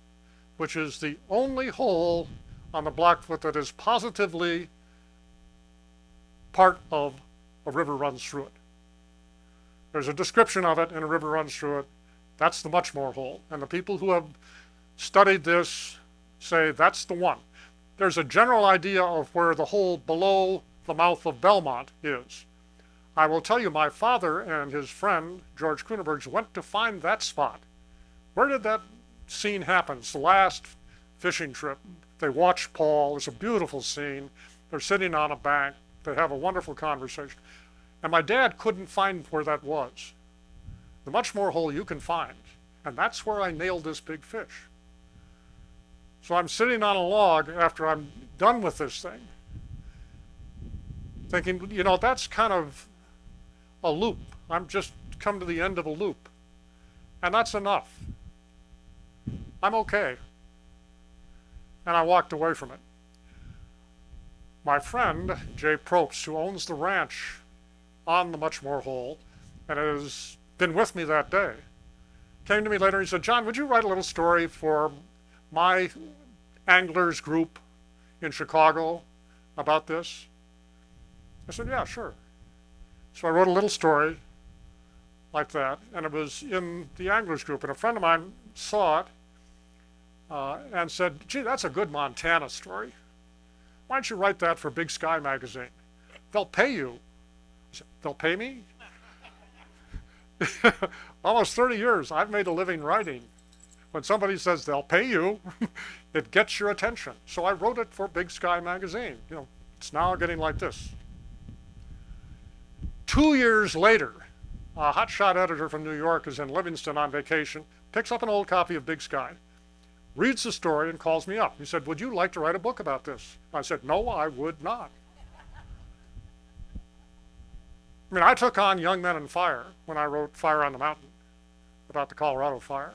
which is the only hole on the Blackfoot that is positively part of a river runs through it. There's a description of it, and a river runs through it. That's the Muchmore hole. And the people who have studied this say that's the one. There's a general idea of where the hole below the mouth of Belmont is. I will tell you, my father and his friend, George Kunebergs, went to find that spot. Where did that scene happen? It's the last fishing trip. They watch Paul. It's a beautiful scene. They're sitting on a bank. They have a wonderful conversation. And my dad couldn't find where that was. The Muchmore hole you can find. And that's where I nailed this big fish. So I'm sitting on a log after I'm done with this thing, thinking, you know, that's kind of a loop. I'm just come to the end of a loop. And that's enough. I'm okay. And I walked away from it. My friend, Jay Probst, who owns the ranch on the Muchmore hole and has been with me that day, came to me later and he said, John, would you write a little story for my anglers group in Chicago about this? I said, yeah, sure. So I wrote a little story like that, and it was in the anglers group, and a friend of mine saw it and said, gee, that's a good Montana story. Why don't you write that for Big Sky magazine? They'll pay you. I said, they'll pay me? Almost 30 years, I've made a living writing. When somebody says they'll pay you, it gets your attention. So I wrote it for Big Sky magazine. You know, it's now getting like this. 2 years later, a hotshot editor from New York is in Livingston on vacation, picks up an old copy of Big Sky, reads the story, and calls me up. He said, would you like to write a book about this? I said, no, I would not. I mean, I took on Young Men and Fire when I wrote Fire on the Mountain, about the Colorado fire.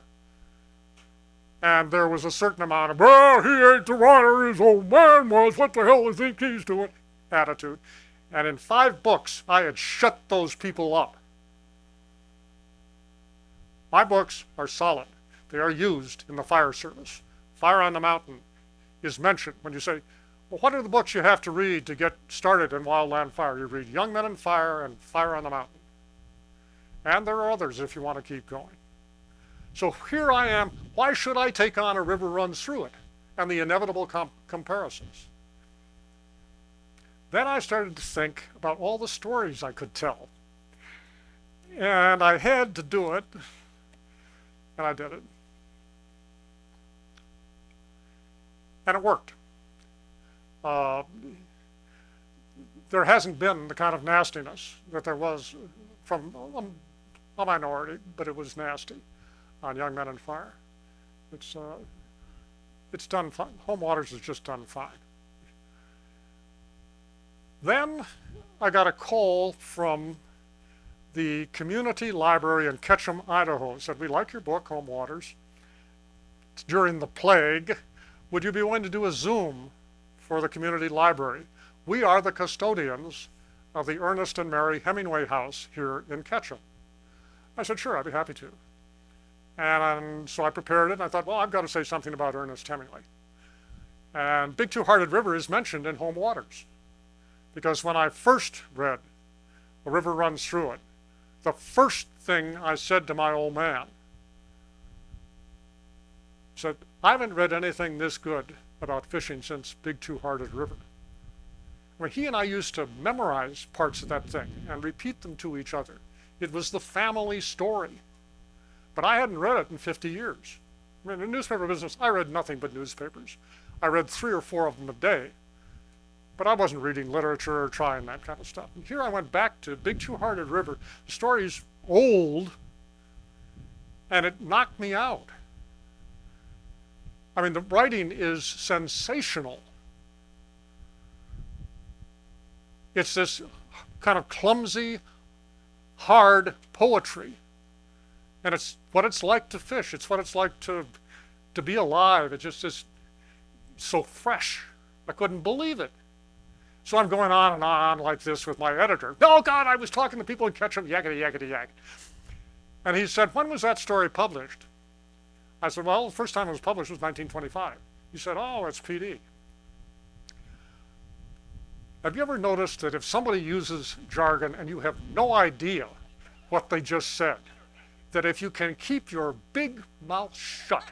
And there was a certain amount of, well, he ate the water his old man was, what the hell does he think he's doing, attitude. And in 5 books, I had shut those people up. My books are solid. They are used in the fire service. Fire on the Mountain is mentioned when you say, well, what are the books you have to read to get started in wildland fire? You read Young Men and Fire and Fire on the Mountain. And there are others if you want to keep going. So here I am. Why should I take on A River Runs Through It? And the inevitable comparisons. Then I started to think about all the stories I could tell. And I had to do it. And I did it. And it worked. There hasn't been the kind of nastiness that there was from a minority, but it was nasty on Young Men and Fire. It's it's done fine. Home Waters is just done fine. Then I got a call from the community library in Ketchum, Idaho. It said, we like your book, Home Waters. It's during the plague. Would you be willing to do a Zoom for the community library? We are the custodians of the Ernest and Mary Hemingway house here in Ketchum. I said, sure, I'd be happy to. And so I prepared it, and I thought, well, I've got to say something about Ernest Hemingway. And Big Two-Hearted River is mentioned in Home Waters, because when I first read A River Runs Through It, the first thing I said to my old man, said, I haven't read anything this good about fishing since Big Two-Hearted River. I mean, he and I used to memorize parts of that thing and repeat them to each other. It was the family story. But I hadn't read it in 50 years. I mean, in the newspaper business, I read nothing but newspapers. I read 3 or 4 of them a day. But I wasn't reading literature or trying that kind of stuff. And here I went back to Big Two-Hearted River. The story's old, and it knocked me out. I mean, the writing is sensational. It's this kind of clumsy, hard poetry. And it's what it's like to fish. It's what it's like to be alive. It just is so fresh. I couldn't believe it. So I'm going on and on like this with my editor. Oh, God, I was talking to people in Ketchum, yakety, yakety, yak. And he said, when was that story published? I said, well, the first time it was published was 1925. He said, oh, it's PD. Have you ever noticed that if somebody uses jargon and you have no idea what they just said, that if you can keep your big mouth shut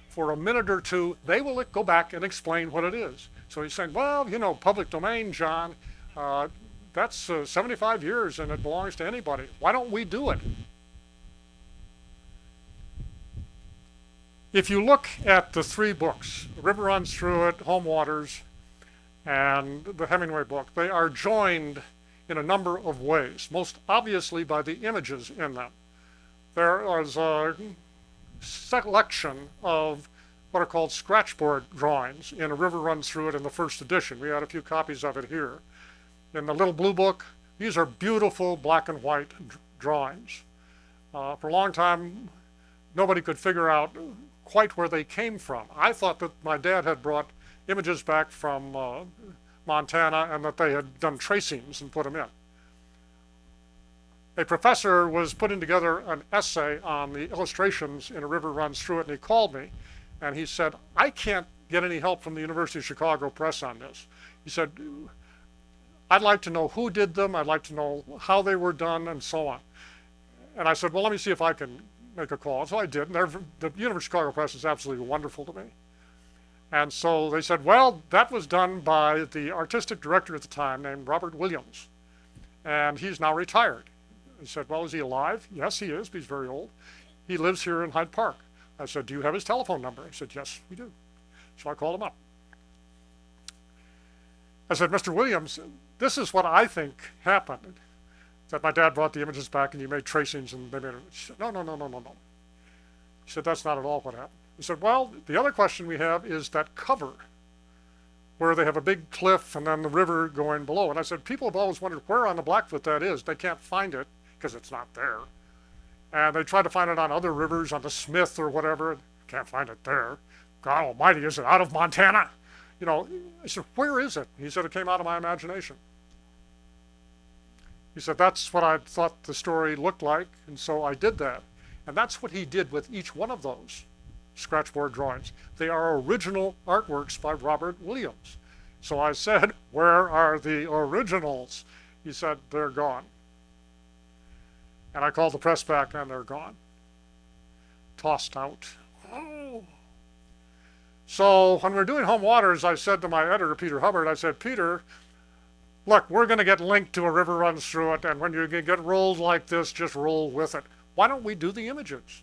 for a minute or two, they will go back and explain what it is. So he's saying, well, you know, public domain, John, that's 75 years and it belongs to anybody. Why don't we do it? If you look at the 3 books, River Runs Through It, Home Waters, and the Hemingway book, they are joined in a number of ways, most obviously by the images in them. There is a selection of what are called scratchboard drawings in A River Runs Through It in the first edition. We had a few copies of it here. In the little blue book, these are beautiful black and white drawings. For a long time, nobody could figure out quite where they came from. I thought that my dad had brought images back from Montana and that they had done tracings and put them in. A professor was putting together an essay on the illustrations in A River Runs Through It, and he called me and he said, I can't get any help from the University of Chicago Press on this. He said, I'd like to know who did them, I'd like to know how they were done, and so on. And I said, well, let me see if I can make a call. So I did, and the University of Chicago Press is absolutely wonderful to me. And so they said, well, that was done by the artistic director at the time named Robert Williams, and he's now retired. He said, well, is he alive? Yes, he is, but he's very old. He lives here in Hyde Park. I said, do you have his telephone number? He said, yes, we do. So I called him up. I said, Mr. Williams, this is what I think happened. That my dad brought the images back and you made tracings and they made it. He said, no. He said, that's not at all what happened. He said, well, the other question we have is that cover where they have a big cliff and then the river going below. And I said, people have always wondered where on the Blackfoot that is. They can't find it because it's not there. And they tried to find it on other rivers, on the Smith or whatever. Can't find it there. God almighty, is it out of Montana? You know, I said, where is it? He said, it came out of my imagination. He said, that's what I thought the story looked like, and so I did that. And that's what he did with each one of those scratchboard drawings. They are original artworks by Robert Williams. So I said, where are the originals? He said, they're gone. And I called the press back and they're gone. Tossed out. Oh. So when we were doing Home Waters, I said to my editor, Peter Hubbard, I said, Peter, look, we're going to get linked to A River Runs Through It, and when you get rolled like this, just roll with it. Why don't we do the images?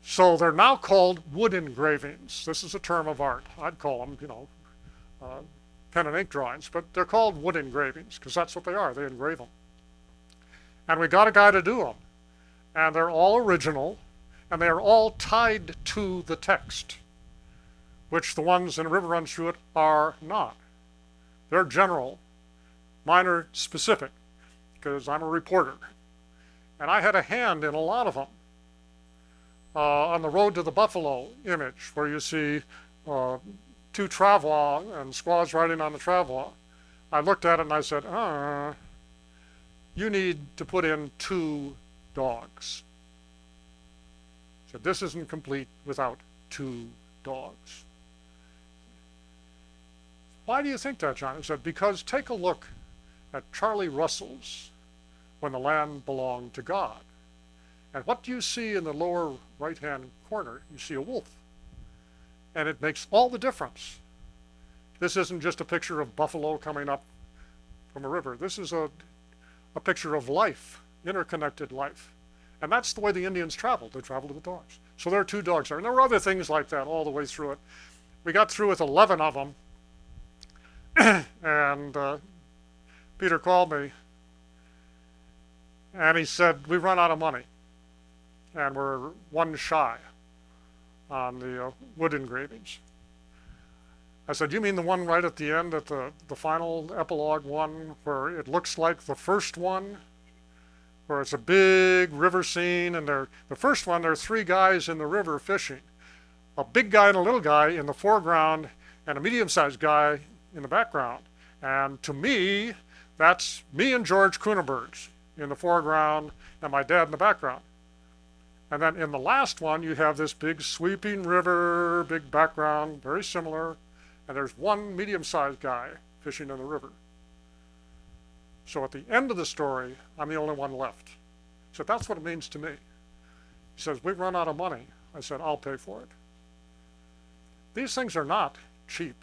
So they're now called wood engravings. This is a term of art. I'd call them, pen and ink drawings, but they're called wood engravings because that's what they are. They engrave them. And we got a guy to do them. And they're all original. and they are all tied to the text, which the ones in a river runs through it are not. They're general. Mine are specific, because I'm a reporter. And I had a hand in a lot of them. On the road to the buffalo image, where you see two travois and squaws riding on the travois, I looked at it and I said, you need to put in 2 dogs. I said, this isn't complete without 2 dogs. Why do you think that, John? I said, because take a look at Charlie Russell's When the Land Belonged to God. And what do you see in the lower right-hand corner? You see a wolf. And it makes all the difference. This isn't just a picture of buffalo coming up from a river. This is a picture of life, interconnected life. And that's the way the Indians traveled. They traveled with dogs. So there are 2 dogs there. And there were other things like that all the way through it. We got through with 11 of them. And Peter called me. And he said, we've run out of money. And we're 1 shy on the wood engravings. I said, you mean the one right at the end, at the final epilogue one, where it looks like the first one, where it's a big river scene, and the first one, there are 3 guys in the river fishing. A big guy and a little guy in the foreground, and a medium-sized guy in the background. And to me, that's me and George Kunenbergs in the foreground, and my dad in the background. And then in the last one, you have this big sweeping river, big background, very similar. And there's 1 medium-sized guy fishing in the river. So at the end of the story, I'm the only one left. So that's what it means to me. He says, we've run out of money. I said, I'll pay for it. These things are not cheap.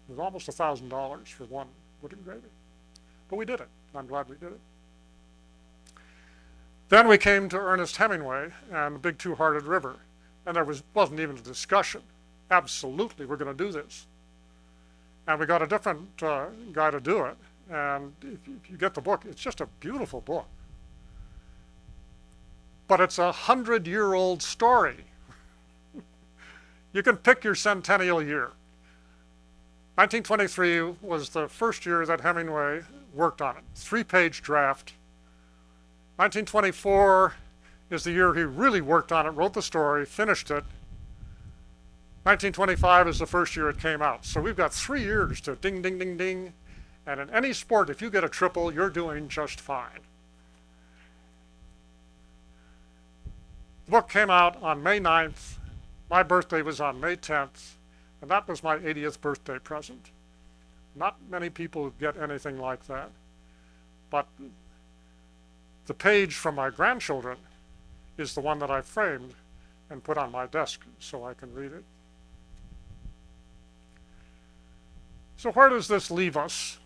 It was almost $1,000 for 1 wood engraving. But we did it. I'm glad we did it. Then we came to Ernest Hemingway and the Big Two-Hearted River. And there wasn't even a discussion. Absolutely, we're going to do this. And we got a different guy to do it. And if you get the book, it's just a beautiful book. But it's a 100-year-old story. You can pick your centennial year. 1923 was the first year that Hemingway worked on it. 3-page draft. 1924 is the year he really worked on it, wrote the story, finished it. 1925 is the first year it came out. So we've got 3 years to ding, ding, ding, ding. And in any sport, if you get a triple, you're doing just fine. The book came out on May 9th. My birthday was on May 10th. And that was my 80th birthday present. Not many people get anything like that. But the page from my grandchildren is the one that I framed and put on my desk so I can read it. So where does this leave us?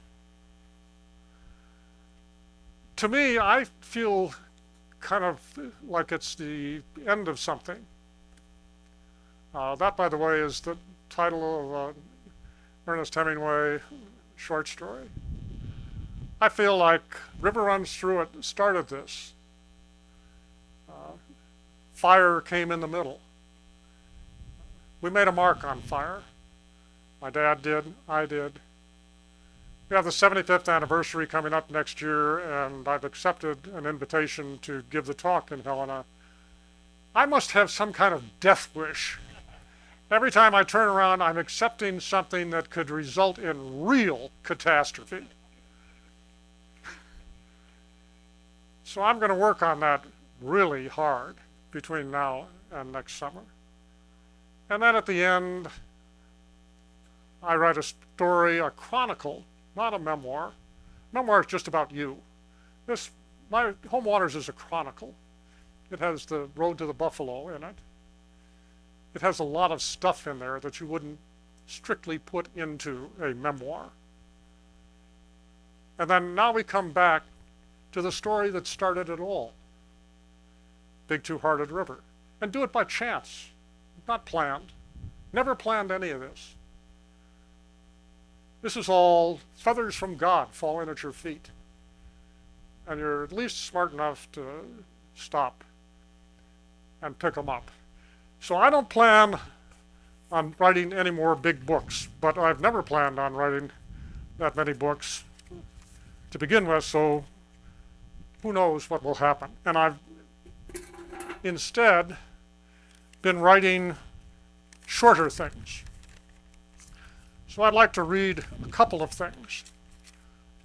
To me, I feel kind of like it's the end of something. That, by the way, is the title of Ernest Hemingway short story. I feel like River Runs Through It started this. Fire came in the middle. We made a mark on fire. My dad did, I did. We have the 75th anniversary coming up next year, and I've accepted an invitation to give the talk in Helena. I must have some kind of death wish. Every time I turn around, I'm accepting something that could result in real catastrophe. So I'm going to work on that really hard between now and next summer. And then at the end, I write a story, a chronicle, not a memoir. Memoir is just about you. My Home Waters is a chronicle. It has the road to the buffalo in it. It has a lot of stuff in there that you wouldn't strictly put into a memoir. And then now we come back to the story that started it all. Big Two-Hearted River. And do it by chance, not planned. Never planned any of this. This is all feathers from God falling at your feet. And you're at least smart enough to stop and pick them up. So I don't plan on writing any more big books, but I've never planned on writing that many books to begin with, so who knows what will happen. And I've instead been writing shorter things. So I'd like to read a couple of things.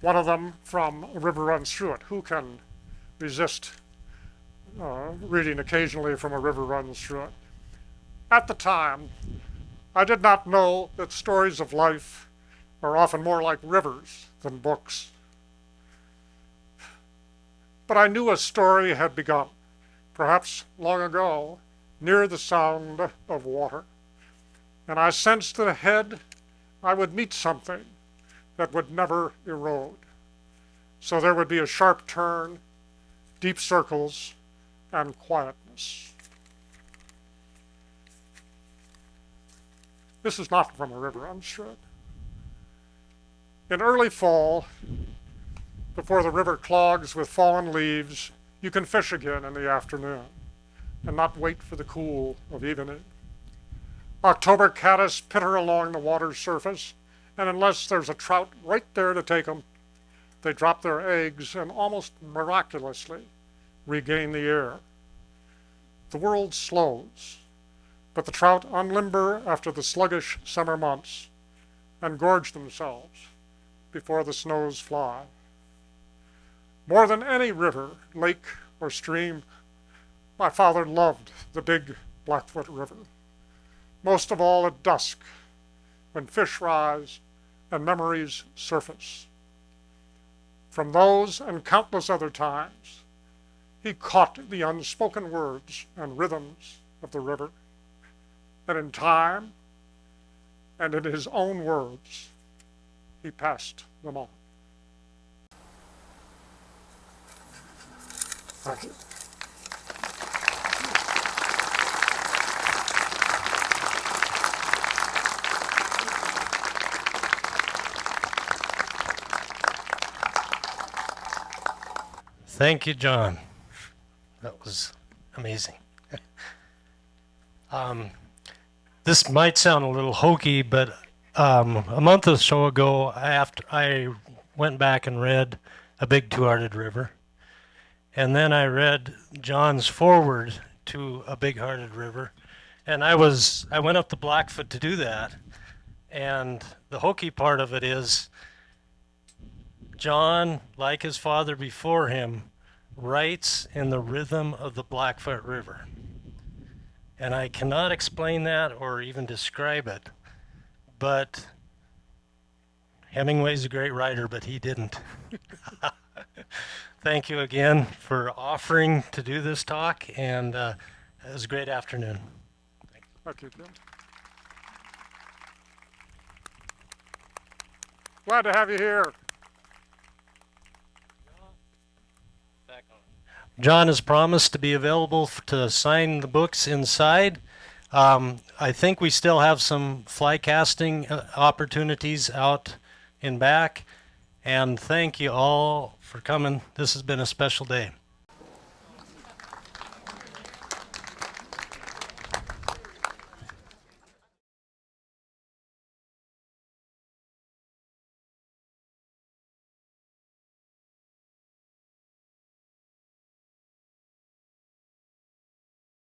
One of them from A River Runs Through It. Who can resist reading occasionally from A River Runs Through It? At the time, I did not know that stories of life are often more like rivers than books. But I knew a story had begun, perhaps long ago, near the sound of water. And I sensed that ahead I would meet something that would never erode. So there would be a sharp turn, deep circles, and quietness. This is not from A River, I'm sure. In early fall, before the river clogs with fallen leaves, you can fish again in the afternoon and not wait for the cool of evening. October caddis pitter along the water's surface, and unless there's a trout right there to take them, they drop their eggs and almost miraculously regain the air. The world slows, but the trout unlimber after the sluggish summer months and gorge themselves before the snows fly. More than any river, lake, or stream, my father loved the big Blackfoot River. Most of all at dusk, when fish rise and memories surface. From those and countless other times, he caught the unspoken words and rhythms of the river, and in time, and in his own words, he passed them on. Thank you. Thank you, John. That was amazing. This might sound a little hokey, but a month or so ago, after I went back and read A Big Two-Hearted River, and then I read John's foreword to A Big-Hearted River, and I went up to Blackfoot to do that, and the hokey part of it is John, like his father before him, writes in the rhythm of the Blackfoot River. And I cannot explain that or even describe it, but Hemingway's a great writer, but he didn't. Thank you again for offering to do this talk, and it was a great afternoon. Thank you, Jim. Glad to have you here. John has promised to be available to sign the books inside. I think we still have some fly casting opportunities out in back. And thank you all for coming. This has been a special day.